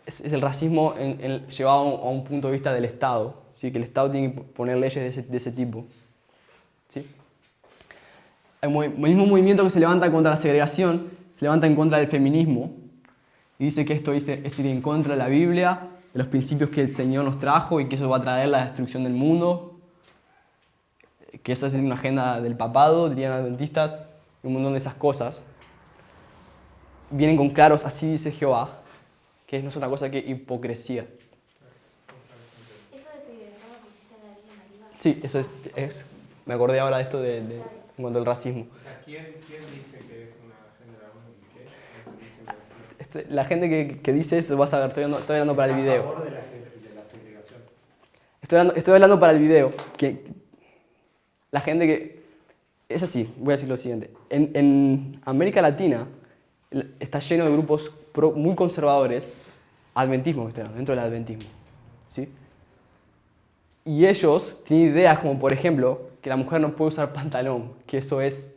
Es el racismo llevado a un punto de vista del Estado, ¿sí? Que el Estado tiene que poner leyes de ese tipo. ¿Sí? El mismo movimiento que se levanta contra la segregación se levanta en contra del feminismo y dice que esto es ir en contra de la Biblia, de los principios que el Señor nos trajo y que eso va a traer la destrucción del mundo, que esa es una agenda del papado, dirían adventistas, y un montón de esas cosas. Vienen con claros, así dice Jehová, que no es otra cosa que hipocresía. ¿Eso de segregación lo pusiste en la línea arriba? Sí, eso es me acordé ahora de esto en cuanto al racismo. O sea, ¿quién dice que es una agenda y qué? La gente que dice eso, vas a ver, estoy hablando para el video. A favor de la segregación. Estoy hablando para el video, que la gente que... Es así, voy a decir lo siguiente. En América Latina está lleno de grupos muy conservadores, adventismo, dentro del adventismo, ¿sí? Y ellos tienen ideas como, por ejemplo, que la mujer no puede usar pantalón, que eso es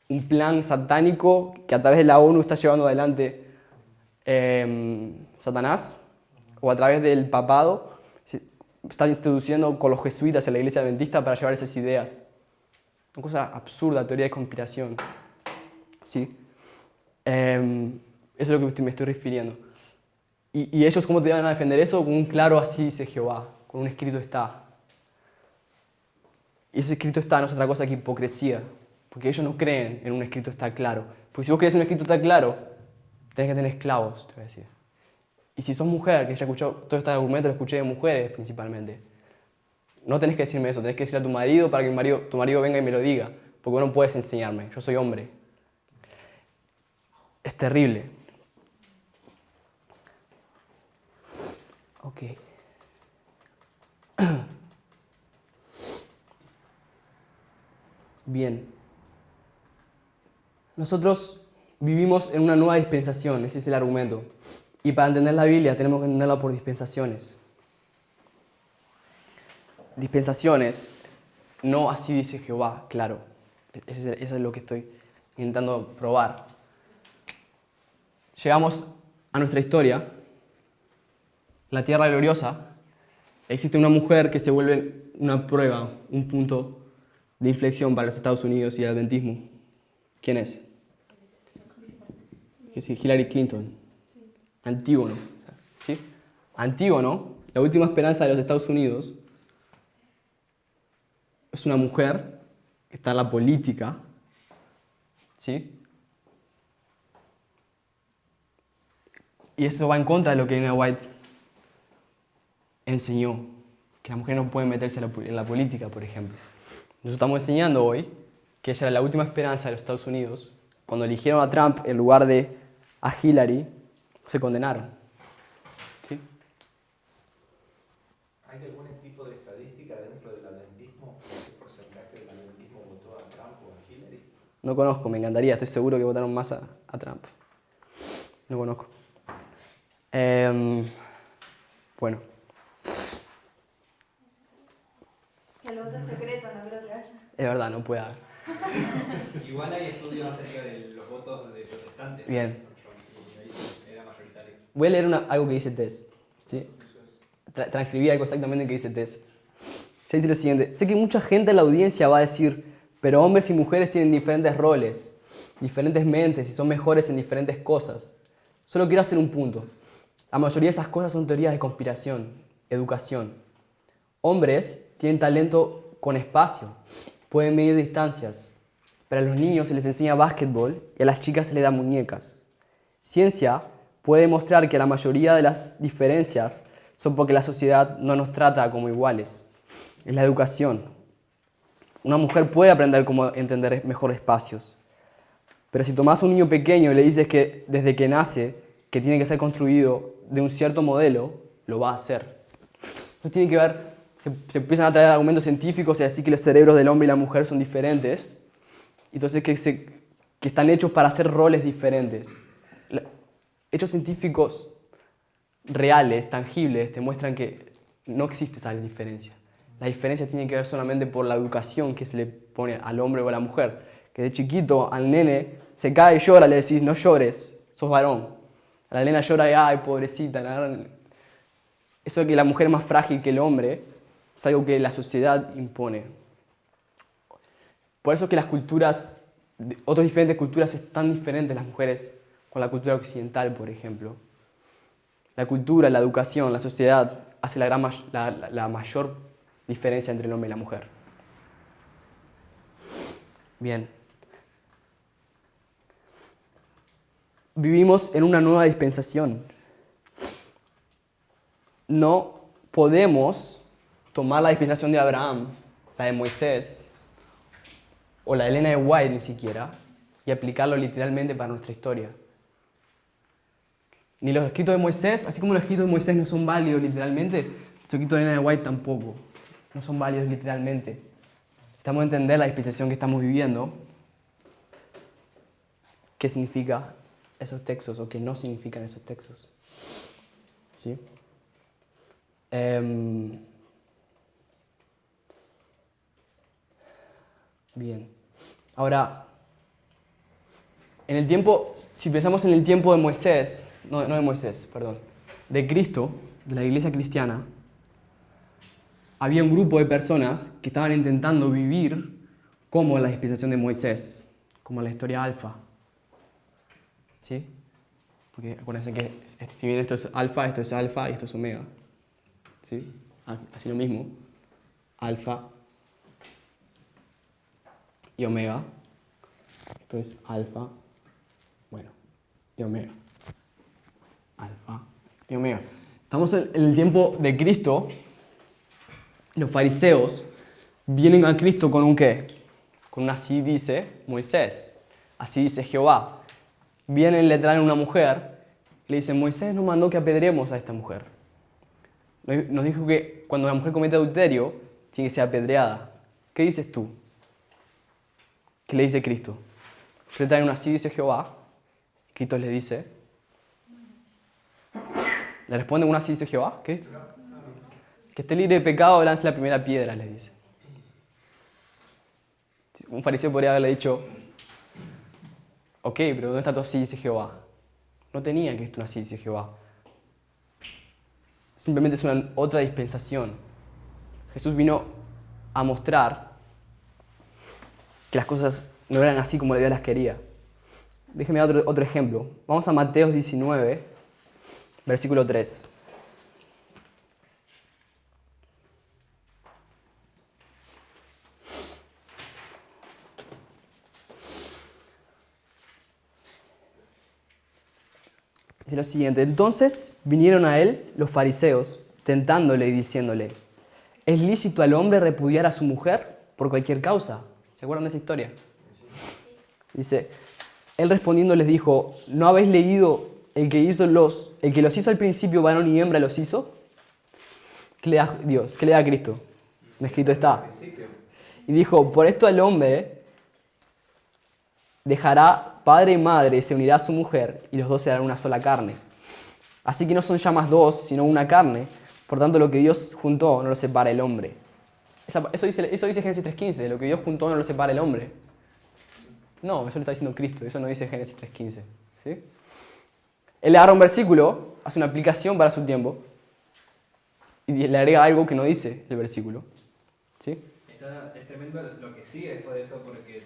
un plan satánico que a través de la ONU está llevando adelante Satanás, o a través del papado, está introduciendo con los jesuitas en la iglesia adventista para llevar esas ideas. Una cosa absurda, teoría de conspiración. ¿Sí? Eso es lo que me estoy refiriendo. ¿Y ellos cómo te van a defender eso? Con un claro así dice Jehová, con un escrito está. Y ese escrito está no es otra cosa que hipocresía, porque ellos no creen en un escrito está claro. Porque si vos crees en un escrito está claro, tenés que tener esclavos, te voy a decir. Y si sos mujer, que ya escuchó todo este argumento, lo escuché de mujeres principalmente, no tenés que decirme eso, tenés que decirle a tu marido para que tu marido venga y me lo diga, porque vos no puedes enseñarme, yo soy hombre. Es terrible. Ok. Bien. Nosotros vivimos en una nueva dispensación, ese es el argumento. Y para entender la Biblia tenemos que entenderla por dispensaciones. Dispensaciones, no así dice Jehová, claro. Eso es lo que estoy intentando probar. Llegamos a nuestra historia, la tierra gloriosa. Existe una mujer que se vuelve una prueba, un punto de inflexión para los Estados Unidos y el adventismo. ¿Quién es? Hillary Clinton. Antígono. ¿Sí? Antígono, la última esperanza de los Estados Unidos, es una mujer que está en la política. ¿Sí? Y eso va en contra de lo que Elena White enseñó, que las mujeres no pueden meterse en la política, por ejemplo. Nosotros estamos enseñando hoy que ella era la última esperanza de los Estados Unidos. Cuando eligieron a Trump en lugar de a Hillary, se condenaron. ¿Sí? ¿Hay algún tipo de estadística dentro del adventismo? ¿Qué porcentaje del adventismo votó a Trump o a Hillary? No conozco, me encantaría, estoy seguro que votaron más a Trump. No conozco. Bueno. El voto es secreto, no creo que haya. Es verdad, no puede haber. Igual hay estudios acerca de los votos de protestantes. Bien. Era mayoritario. Voy a leer algo que dice Tess. ¿Sí? Transcribí algo exactamente que dice Tess. Ya dice lo siguiente. Sé que mucha gente en la audiencia va a decir, pero hombres y mujeres tienen diferentes roles, diferentes mentes y son mejores en diferentes cosas. Solo quiero hacer un punto. La mayoría de esas cosas son teorías de conspiración, educación. Hombres tienen talento con espacio, pueden medir distancias, pero a los niños se les enseña básquetbol y a las chicas se les da muñecas. Ciencia puede demostrar que la mayoría de las diferencias son porque la sociedad no nos trata como iguales. Es la educación. Una mujer puede aprender cómo entender mejor espacios. Pero si tomás a un niño pequeño y le dices que desde que nace, que tiene que ser construido de un cierto modelo, lo va a hacer. Entonces tiene que ver, se empiezan a traer argumentos científicos y decir que los cerebros del hombre y la mujer son diferentes. Entonces que están hechos para hacer roles diferentes. Hechos científicos reales, tangibles, te muestran que no existe tal diferencia. La diferencia tiene que ver solamente por la educación que se le pone al hombre o a la mujer. Que de chiquito al nene se cae y llora, le decís, no llores, sos varón. A la nena llora y, ay, pobrecita. Eso de que la mujer es más frágil que el hombre es algo que la sociedad impone. Por eso es que las culturas, otras diferentes culturas, es tan diferentes las mujeres con la cultura occidental, por ejemplo. La cultura, la educación, la sociedad hace la mayor diferencia entre el hombre y la mujer. Bien. Vivimos en una nueva dispensación. No podemos tomar la dispensación de Abraham, la de Moisés, o la de Elena de White ni siquiera, y aplicarlo literalmente para nuestra historia. Ni los escritos de Moisés, así como los escritos de Moisés no son válidos literalmente, los escritos de Elena de White tampoco. No son válidos literalmente. Necesitamos entender la dispensación que estamos viviendo, qué significa esos textos o qué no significan esos textos. ¿Sí? Bien. Ahora, en el tiempo, si pensamos en el tiempo de Moisés, no de Moisés, perdón, de Cristo, de la iglesia cristiana, había un grupo de personas que estaban intentando vivir como la dispensación de Moisés, como la historia alfa. ¿Sí? Porque acuérdense que si bien esto es alfa y esto es omega. ¿Sí? Así lo mismo. Alfa y omega. Esto es alfa, bueno, y omega. Alfa y omega. Estamos en el tiempo de Cristo. Los fariseos vienen a Cristo con un ¿qué? Con un así dice Moisés, así dice Jehová. Vienen, le traen una mujer, le dicen, Moisés nos mandó que apedremos a esta mujer. Nos dijo que cuando la mujer comete adulterio, tiene que ser apedreada. ¿Qué dices tú? ¿Qué le dice Cristo? Le traen un así dice Jehová, Cristo le dice, le responde un así dice Jehová, Cristo. Que esté libre de pecado, lance la primera piedra, le dice. Un fariseo podría haberle dicho, ok, pero ¿dónde está tu así dice Jehová? No tenía Cristo un así dice Jehová. Simplemente es una otra dispensación. Jesús vino a mostrar que las cosas no eran así como Dios las quería. Déjenme dar otro ejemplo. Vamos a Mateo 19, versículo 3. Dice lo siguiente, entonces vinieron a él los fariseos, tentándole y diciéndole, ¿es lícito al hombre repudiar a su mujer por cualquier causa? ¿Se acuerdan de esa historia? Dice, él respondiendo les dijo, ¿no habéis leído el que los hizo al principio varón y hembra los hizo? ¿Qué le da Dios? ¿Qué le da Cristo? Escrito está. Y dijo, por esto el hombre dejará padre y madre y se unirá a su mujer y los dos serán una sola carne. Así que no son ya más dos, sino una carne. Por tanto, lo que Dios juntó no lo separa el hombre. Eso dice Génesis 3.15, lo que Dios juntó no lo separa el hombre. No, eso lo está diciendo Cristo, eso no dice Génesis 3.15. ¿Sí? Él le agarra un versículo, hace una aplicación para su tiempo y le agrega algo que no dice el versículo. ¿Sí? Es tremendo lo que sigue después de eso porque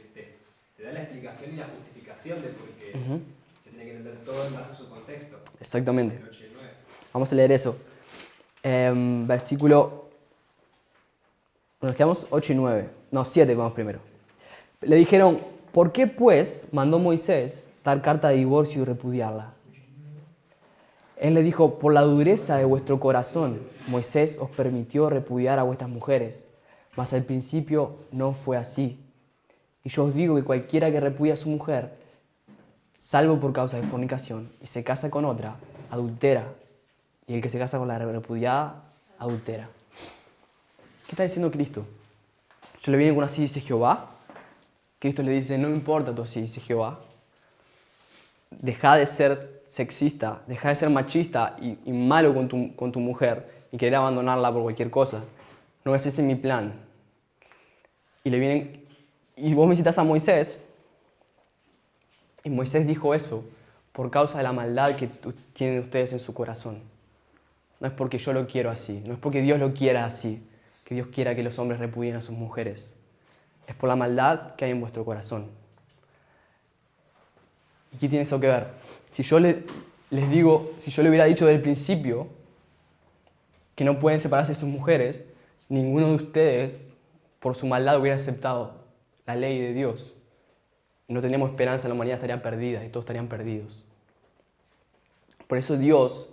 te da la explicación y la justificación de por qué se tiene que entender todo en base a su contexto. Exactamente. Vamos a leer eso. Versículo... Nos quedamos 8 y 9. No, 7 vamos primero. Le dijeron, ¿por qué pues mandó Moisés dar carta de divorcio y repudiarla? Él le dijo, por la dureza de vuestro corazón, Moisés os permitió repudiar a vuestras mujeres. Mas al principio no fue así. Y yo os digo que cualquiera que repudia a su mujer, salvo por causa de fornicación, y se casa con otra, adultera. Y el que se casa con la repudiada, adultera. ¿Qué está diciendo Cristo? Yo le viene con así dice Jehová. Cristo le dice, no me importa tú así dice Jehová. Deja de ser sexista, deja de ser machista y malo con tu mujer y querer abandonarla por cualquier cosa. No, ese es mi plan. Y le vienen, y vos me citas a Moisés, y Moisés dijo eso por causa de la maldad que tienen ustedes en su corazón. No es porque yo lo quiero así, no es porque Dios lo quiera así, que Dios quiera que los hombres repudien a sus mujeres. Es por la maldad que hay en vuestro corazón. ¿Y qué tiene eso que ver? Si yo les digo, si yo le hubiera dicho desde el principio que no pueden separarse de sus mujeres, ninguno de ustedes, por su maldad, hubiera aceptado la ley de Dios. No tendríamos esperanza, la humanidad estaría perdida y todos estarían perdidos. Por eso Dios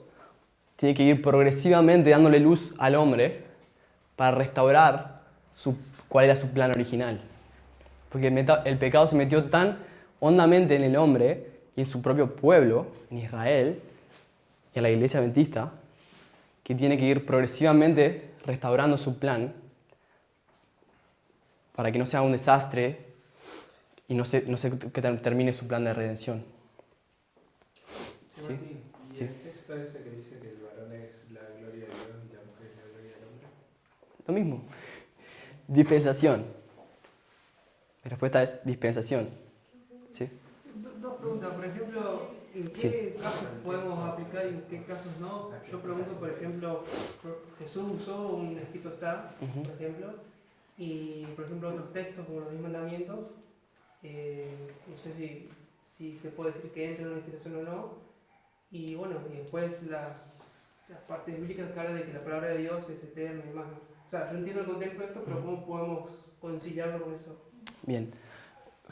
tiene que ir progresivamente dándole luz al hombre para restaurar cuál era su plan original. Porque el pecado se metió tan hondamente en el hombre y en su propio pueblo, en Israel, y en la iglesia adventista, que tiene que ir progresivamente restaurando su plan para que no sea un desastre y no se que termine su plan de redención. ¿Sí? ¿Y el texto ese que dice que el varón es la gloria de Dios y la mujer es la gloria del hombre? Lo mismo. Dispensación. La respuesta es dispensación. ¿Sí? Dos preguntas. Por ejemplo, ¿en qué casos podemos aplicar y en qué casos no? Yo pregunto, por ejemplo, Jesús usó un escrito está, por ejemplo, y por ejemplo otros textos como los 10 mandamientos, no sé si se puede decir que entra en una dispensación o no. Y bueno, y después las partes bíblicas que hablan de que la palabra de Dios es eterna y demás. O sea, yo entiendo el contexto de esto, pero ¿cómo podemos conciliarlo con eso? Bien.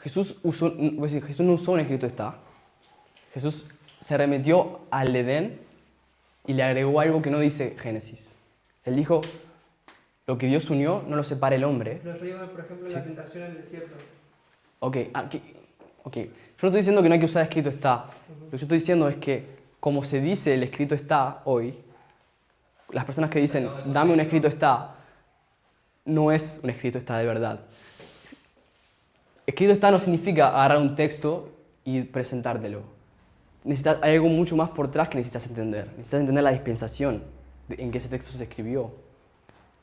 Jesús no usó un escrito está. Jesús se remitió al Edén y le agregó algo que no dice Génesis. Él dijo, lo que Dios unió no lo separa el hombre. Pero yo digo, por ejemplo, la tentación en el desierto. Ok. Yo no estoy diciendo que no hay que usar escrito está. Lo que yo estoy diciendo es que, como se dice el escrito está hoy, las personas que dicen, dame un escrito está, no es un escrito está de verdad. Escrito está no significa agarrar un texto y presentártelo. Hay algo mucho más por detrás que necesitas entender. Necesitas entender la dispensación en que ese texto se escribió.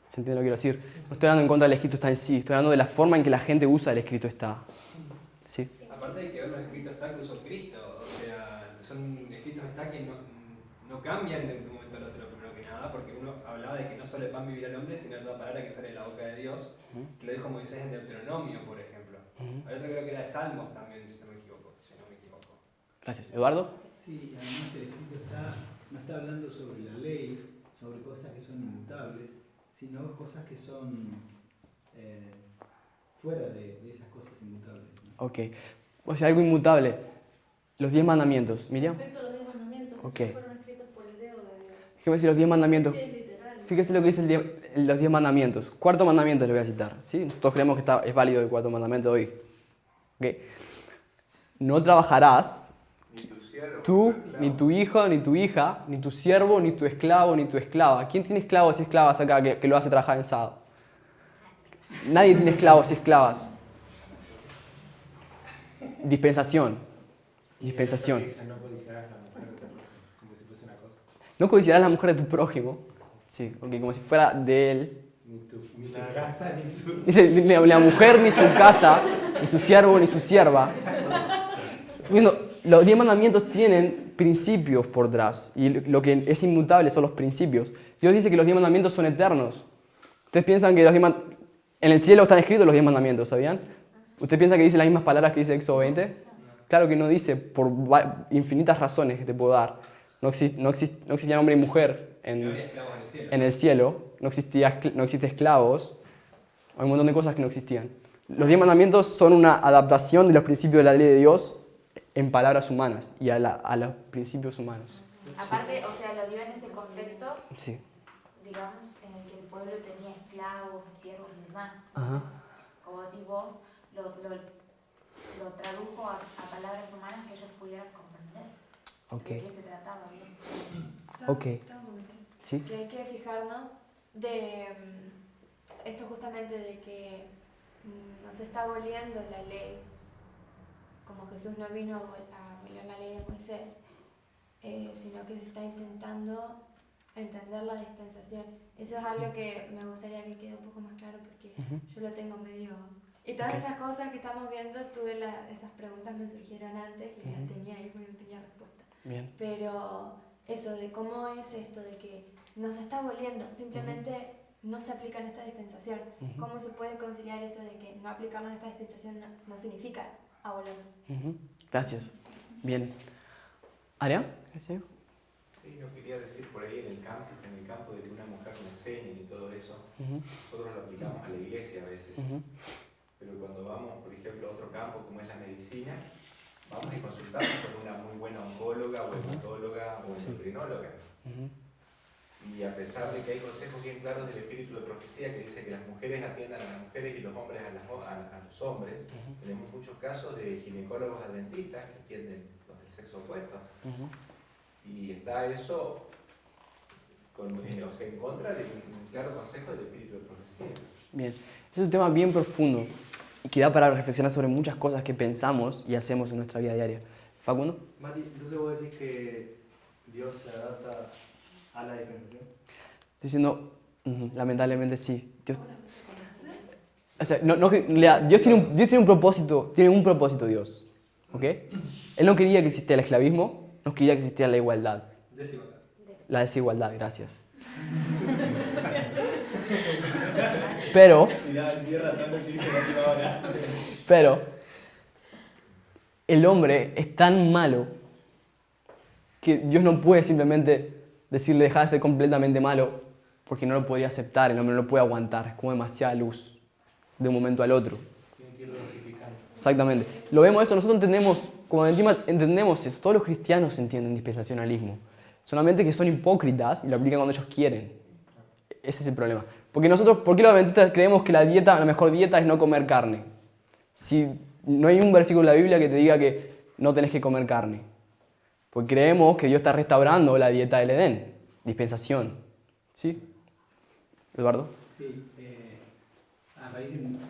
¿Se entiende lo que quiero decir? No estoy hablando en contra del escrito está en sí, estoy hablando de la forma en que la gente usa el escrito está. ¿Sí? Aparte hay que ver los escritos está que usó Cristo, o sea, son escritos está que no cambian de un momento al otro, primero que nada, porque uno hablaba de que no solo el pan vivirá el hombre, sino toda palabra que sale de la boca de Dios, que lo dijo Moisés en Deuteronomio, por ejemplo. El otro creo que era de Salmos también, si no me equivoco. Gracias. ¿Eduardo? Sí, además el escrito no está hablando sobre la ley, sobre cosas que son inmutables, sino cosas que son fuera de esas cosas inmutables, ¿no? Ok. O sea, algo inmutable. Los 10 mandamientos. ¿Miriam? Respecto a los 10 mandamientos, Ok. esos fueron escritos por el dedo de Dios. Déjeme decir los 10 mandamientos. Sí, es literal. Fíjese lo que dice los 10 mandamientos. Cuarto mandamiento le voy a citar. ¿Sí? Todos creemos que es válido el cuarto mandamiento hoy. Okay. No trabajarás tú, ni tu hijo, ni tu hija, ni tu siervo, ni tu esclavo, ni tu esclava. ¿Quién tiene esclavos y esclavas acá que lo hace trabajar en sábado? Nadie tiene esclavos y esclavas. Dispensación. Dispensación. No codiciarás la mujer de tu prójimo, como si fuese una cosa. No codiciarás la mujer de tu prójimo. Sí, okay, como si fuera de él. Ni su casa, ni su... Dice, ni la mujer, ni su casa, ni su siervo, ni su sierva. Los 10 mandamientos tienen principios por detrás. Y lo que es inmutable son los principios. Dios dice que los 10 mandamientos son eternos. ¿Ustedes piensan que en el cielo están escritos los 10 mandamientos, sabían? ¿Usted piensa que dice las mismas palabras que dice Éxodo 20? Claro que no dice, por infinitas razones que te puedo dar. No existía hombre y mujer en el cielo. No existe esclavos. Hay un montón de cosas que no existían. Los 10 mandamientos son una adaptación de los principios de la ley de Dios en palabras humanas y a los principios humanos. Aparte, o sea, lo dio en ese contexto, Sí. digamos, en el que el pueblo tenía esclavos, siervos y demás. Ajá. Entonces, como decís vos, lo tradujo a palabras humanas que ellos pudieran comprender. Ok. ¿De qué se trataba bien? Ok. ¿Sí? Que hay que fijarnos de esto justamente de que nos está aboliendo la ley, como Jesús no vino a abolir la ley de Moisés, sino que se está intentando entender la dispensación. Eso es algo que me gustaría que quede un poco más claro porque yo lo tengo medio... Y todas estas cosas que estamos viendo, esas preguntas me surgieron antes y las tenía ahí porque no tenía respuesta. Bien. Pero eso de cómo es esto de que nos está aboliendo, simplemente no se aplica en esta dispensación. ¿Cómo se puede conciliar eso de que no aplicarlo en esta dispensación no significa abolerlo? Gracias. Bien. ¿Aria? Sí, yo quería decir por ahí en el campo de que una mujer me enseñe y todo eso, nosotros lo aplicamos a la iglesia a veces. Pero cuando vamos, por ejemplo, a otro campo como es la medicina, vamos y consultamos con una muy buena oncóloga o hematóloga o endocrinóloga. Y a pesar de que hay consejos bien claros del espíritu de profecía que dice que las mujeres atiendan a las mujeres y los hombres a los hombres, tenemos muchos casos de ginecólogos adventistas que atienden los del sexo opuesto. Y está eso en contra de un claro consejo del espíritu de profecía. Bien. Es un tema bien profundo y que da para reflexionar sobre muchas cosas que pensamos y hacemos en nuestra vida diaria. ¿Facundo? Mati, entonces vos decís que Dios se adapta a la dispensación. Estoy diciendo, lamentablemente sí. Dios, o sea, Dios tiene un propósito, Dios. ¿Ok? Él no quería que existiera el esclavismo, no quería que existiera la igualdad. Desigualdad. La desigualdad, gracias. Pero el hombre es tan malo que Dios no puede simplemente decirle deja de ser completamente malo porque no lo podría aceptar, el hombre no lo puede aguantar, es como demasiada luz de un momento al otro. Exactamente. Lo vemos eso, nosotros entendemos eso, todos los cristianos entienden dispensacionalismo, solamente que son hipócritas y lo aplican cuando ellos quieren. Ese es el problema. Porque nosotros, ¿por qué los adventistas creemos que la mejor dieta es no comer carne? Si no hay un versículo en la Biblia que te diga que no tenés que comer carne. Porque creemos que Dios está restaurando la dieta del Edén, dispensación. ¿Sí? ¿Eduardo? Sí, a raíz de un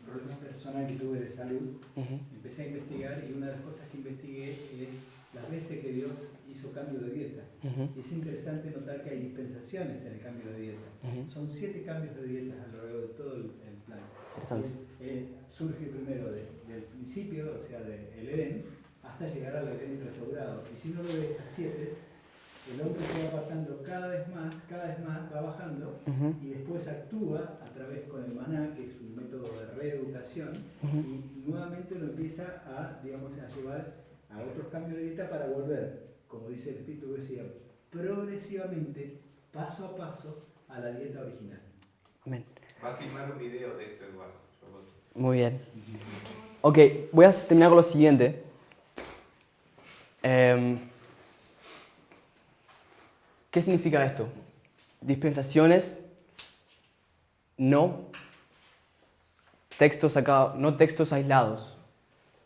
problema personal que tuve de salud, empecé a investigar y una de las cosas que investigué es las veces que Dios hizo cambio de dieta. Es interesante notar que hay dispensaciones en el cambio de dieta. Son 7 cambios de dieta a lo largo de todo el plan. Surge primero del principio, o sea, del Edén, hasta llegar al Edén restaurado. Y si uno lo ve esas 7, el hombre se va apartando cada vez más, va bajando, y después actúa a través con el maná, que es un método de reeducación, y nuevamente lo empieza a llevar a otros cambios de dieta para volver, como dice el Espíritu que decía, progresivamente, paso a paso, a la dieta original. Amén. Va a filmar un video de esto, Eduardo. Muy bien. Ok, voy a terminar con lo siguiente. ¿Qué significa esto? Dispensaciones, no textos aislados.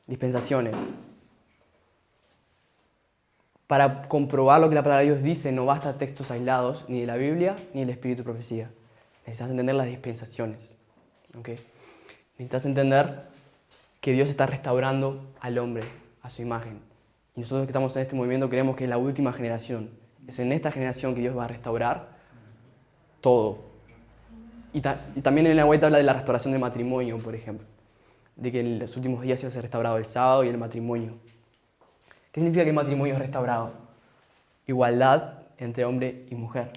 Dispensaciones. Para comprobar lo que la palabra de Dios dice, no basta textos aislados, ni de la Biblia, ni del Espíritu de Profecía. Necesitas entender las dispensaciones. ¿Okay? Necesitas entender que Dios está restaurando al hombre a su imagen. Y nosotros que estamos en este movimiento creemos que es la última generación. Es en esta generación que Dios va a restaurar todo. Y también en la vuelta habla de la restauración del matrimonio, por ejemplo. De que en los últimos días iba a ser restaurado el sábado y el matrimonio. ¿Qué significa que el matrimonio es restaurado? Igualdad entre hombre y mujer.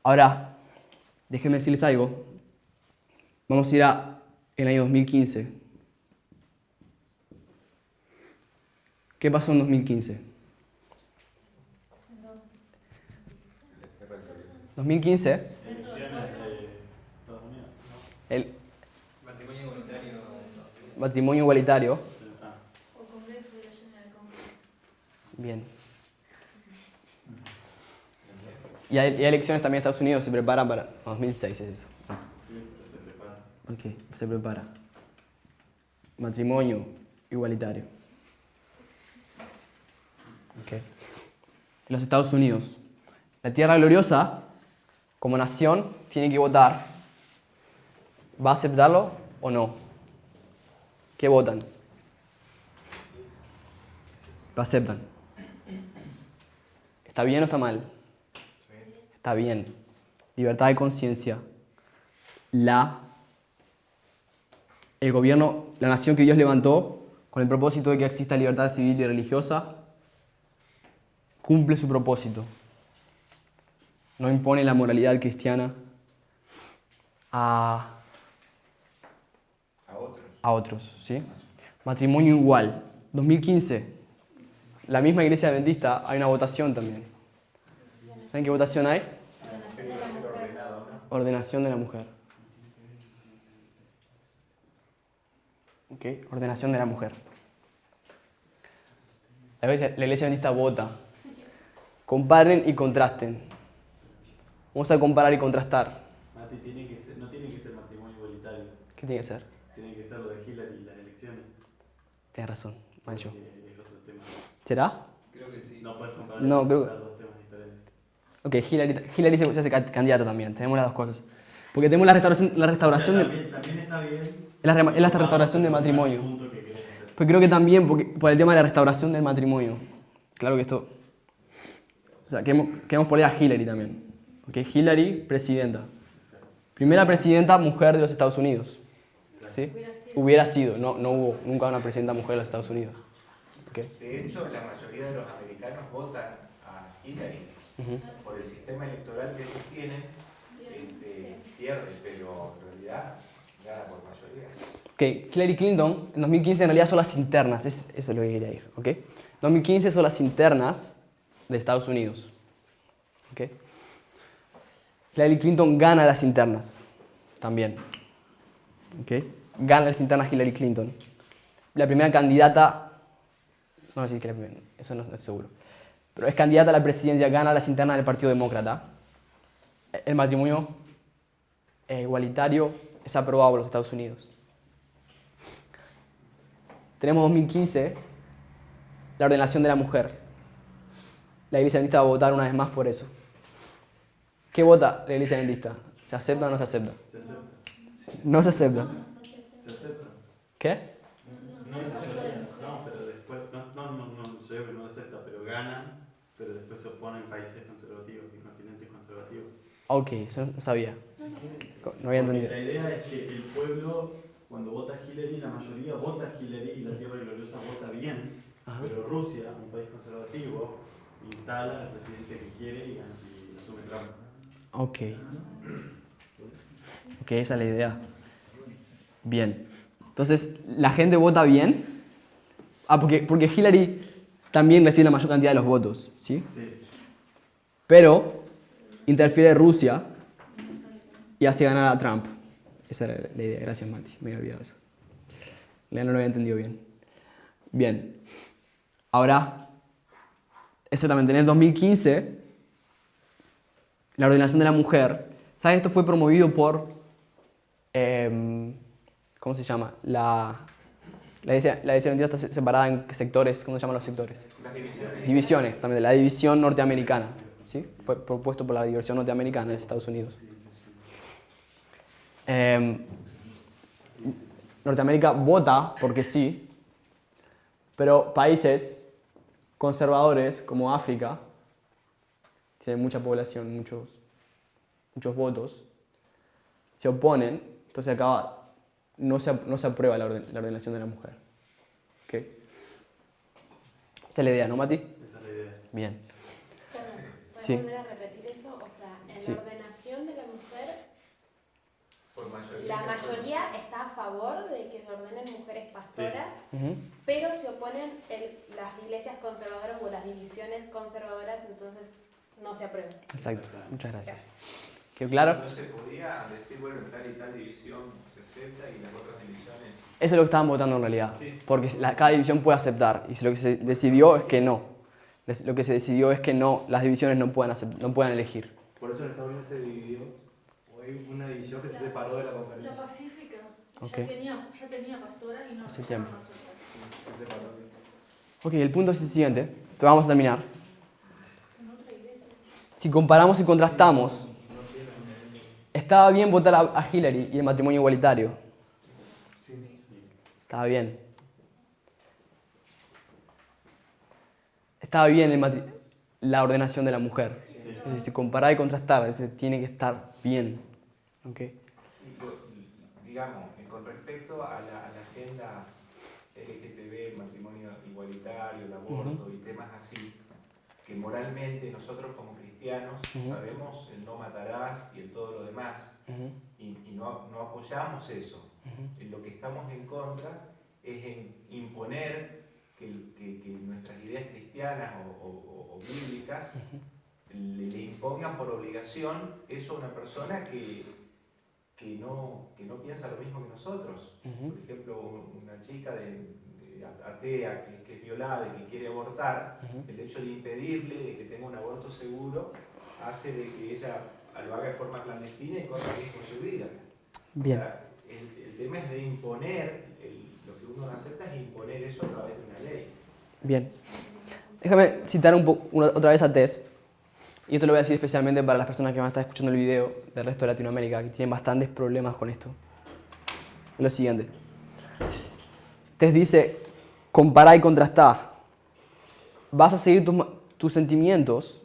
Ahora, déjenme decirles algo. Vamos a ir el año 2015. ¿Qué pasó en 2015? 2015. El matrimonio igualitario. Bien. Y hay elecciones también en Estados Unidos, se preparan para... 2006 es eso. Sí, pero se prepara. Ok, se prepara. Matrimonio igualitario. Ok. Los Estados Unidos. La Tierra Gloriosa, como nación, tiene que votar. ¿Va a aceptarlo o no? ¿Qué votan? Lo aceptan. ¿Está bien o está mal? Está bien. Libertad de conciencia. El gobierno, la nación que Dios levantó con el propósito de que exista libertad civil y religiosa, cumple su propósito. No impone la moralidad cristiana a otros, ¿sí? Matrimonio igual. 2015, la misma iglesia adventista, hay una votación también. ¿Saben qué votación hay? Ordenación de la mujer. ¿Ok? Ordenación de la mujer. La iglesia adventista vota. Comparen y contrasten. Vamos a comparar y contrastar. Mati, no tiene que ser matrimonio igualitario. ¿Qué tiene que ser? Tiene que ser lo de Hillary y las elecciones. Tienes razón, Mancho. Es otro tema. ¿Será? Creo que sí. No puedes comparar, No, creo dos temas diferentes. Ok, Hillary se hace candidata también. Tenemos las dos cosas. Porque tenemos la restauración También está bien. Es la restauración del matrimonio. Pues creo que también por el tema de la restauración del matrimonio. Claro que esto... O sea, queremos poner a Hillary también. ¿Ok? Hillary, presidenta. Primera presidenta mujer de los Estados Unidos. ¿Sí? Hubiera sido. No hubo nunca una presidenta mujer de los Estados Unidos. ¿Ok? De hecho, la mayoría de los americanos votan a Hillary. Por el sistema electoral que ellos tienen, pierde, pero en realidad gana por mayoría. Ok, Hillary Clinton en 2015 en realidad son las internas, eso es lo que quería ir. ¿Ok? 2015 son las internas de Estados Unidos. ¿Ok? Hillary Clinton gana las internas también. ¿Ok? Gana las internas Hillary Clinton. La primera candidata, no sé si es que la primera, eso no estoy seguro, pero es candidata a la presidencia, gana las internas del Partido Demócrata. El matrimonio igualitario es aprobado por los Estados Unidos. Tenemos 2015, la ordenación de la mujer. La iglesia adventista va a votar una vez más por eso. ¿Qué vota la iglesia adventista? ¿Se acepta o no se acepta? Se acepta. No se acepta. Se acepta. ¿Qué? No se acepta. No, pero después, no sé que no acepta, pero ganan, pero después se oponen países conservativos y continentes conservativos. Ok, eso no sabía. No había entendido. La idea es que el pueblo, cuando vota Hillary, la mayoría vota Hillary y la Tierra Gloriosa vota bien, pero Rusia, un país conservativo, instala al presidente que quiere y asume Trump. Ok. Ok, esa es la idea. Bien. Entonces, ¿la gente vota bien? Porque Hillary también recibe la mayor cantidad de los votos, ¿sí? Sí. Pero interfiere Rusia y hace ganar a Trump. Esa era la idea. Gracias, Mati. Me había olvidado eso. No lo había entendido bien. Bien. Ahora, exactamente, en el 2015, la ordenación de la mujer. ¿Sabes? Esto fue promovido por... ¿cómo se llama? La iglesia adventista está separada en sectores. ¿Cómo se llaman los sectores? Las divisiones. Divisiones, también. La división norteamericana. ¿Sí? Fue propuesto por la división norteamericana de Estados Unidos. Norteamérica vota porque sí, pero países conservadores como África, tienen mucha población, muchos votos, se oponen, entonces no se aprueba la ordenación de la mujer. ¿Okay? Esa es la idea, ¿no, Mati? Esa es la idea. Bien. ¿Puedes Sí. volver a repetir eso? O sea, en Sí. la ordenación de la mujer, Por mayoría la se mayoría está a favor de que se ordenen mujeres pastoras, Ujú. pero se oponen las iglesias conservadoras o las divisiones conservadoras, entonces no se aprueba. Exacto. Muchas gracias. ¿Quedó claro? No se podía decir, bueno, en tal y tal división se acepta y las otras divisiones... Eso es lo que estaban votando en realidad. Sí. Porque cada división puede aceptar. Y lo que se decidió es que no. Lo que se decidió es que no, las divisiones no puedan elegir. Por eso en Estados Unidos se dividió, o hay una división que se separó de la conferencia. La Pacífica Ok. ya tenía pastora y no Hace tiempo. Se separó. Ok, el punto es el siguiente. Pero vamos a terminar. Si comparamos y contrastamos, estaba bien votar a Hillary y el matrimonio igualitario. Estaba bien. Estaba bien la ordenación de la mujer. Es decir, si comparar y contrastar, es decir, tiene que estar bien. ¿Okay? Sí, digamos, con respecto a la agenda LGTB, el matrimonio igualitario, el aborto y temas así, que moralmente nosotros como cristianos sabemos el no matarás y el todo lo demás, y no apoyamos eso. En lo que estamos en contra es en imponer que nuestras ideas cristianas o bíblicas le impongan por obligación eso a una persona que no piensa lo mismo que nosotros. Por ejemplo, una chica atea que es violada y que quiere abortar, el hecho de impedirle de que tenga un aborto seguro hace de que ella lo haga de forma clandestina y corra riesgo su vida. Bien. O sea, el tema es de imponer, lo que uno acepta es imponer eso a través de una ley. Bien. Déjame citar otra vez a Tess. Y esto lo voy a decir especialmente para las personas que van a estar escuchando el video del resto de Latinoamérica, que tienen bastantes problemas con esto. Es lo siguiente. Tess dice, compará y contrastá. Vas a seguir tus sentimientos.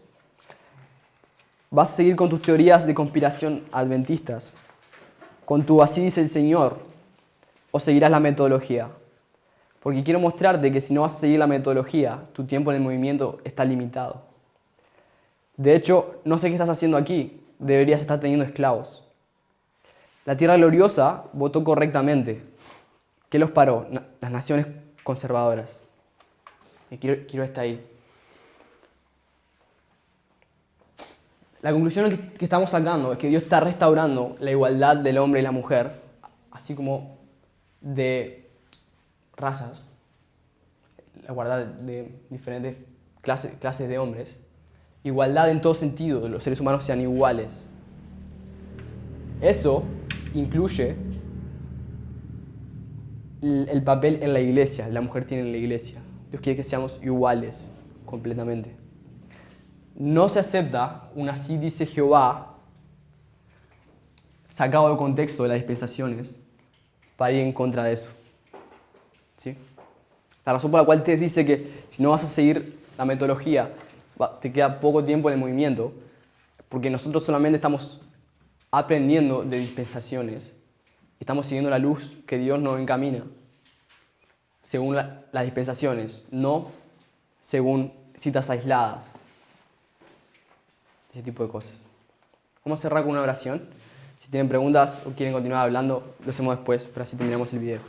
Vas a seguir con tus teorías de conspiración adventistas. Con tu así dice el Señor. O seguirás la metodología. Porque quiero mostrarte que si no vas a seguir la metodología, tu tiempo en el movimiento está limitado. De hecho, no sé qué estás haciendo aquí. Deberías estar teniendo esclavos. La Tierra Gloriosa votó correctamente. ¿Qué los paró? Las naciones conservadoras. Y quiero estar ahí. La conclusión que estamos sacando es que Dios está restaurando la igualdad del hombre y la mujer, así como de razas, la igualdad de diferentes clases de hombres. Igualdad en todo sentido, que los seres humanos sean iguales. Eso incluye el papel en la iglesia, la mujer tiene en la iglesia. Dios quiere que seamos iguales completamente. No se acepta un así dice Jehová sacado de contexto de las dispensaciones para ir en contra de eso. ¿Sí? La razón por la cual Tess dice que si no vas a seguir la metodología, te queda poco tiempo en el movimiento, porque nosotros solamente estamos aprendiendo de dispensaciones. Estamos siguiendo la luz que Dios nos encamina según las dispensaciones, no según citas aisladas. Ese tipo de cosas. Vamos a cerrar con una oración. Si tienen preguntas o quieren continuar hablando, lo hacemos después, pero así terminamos el video.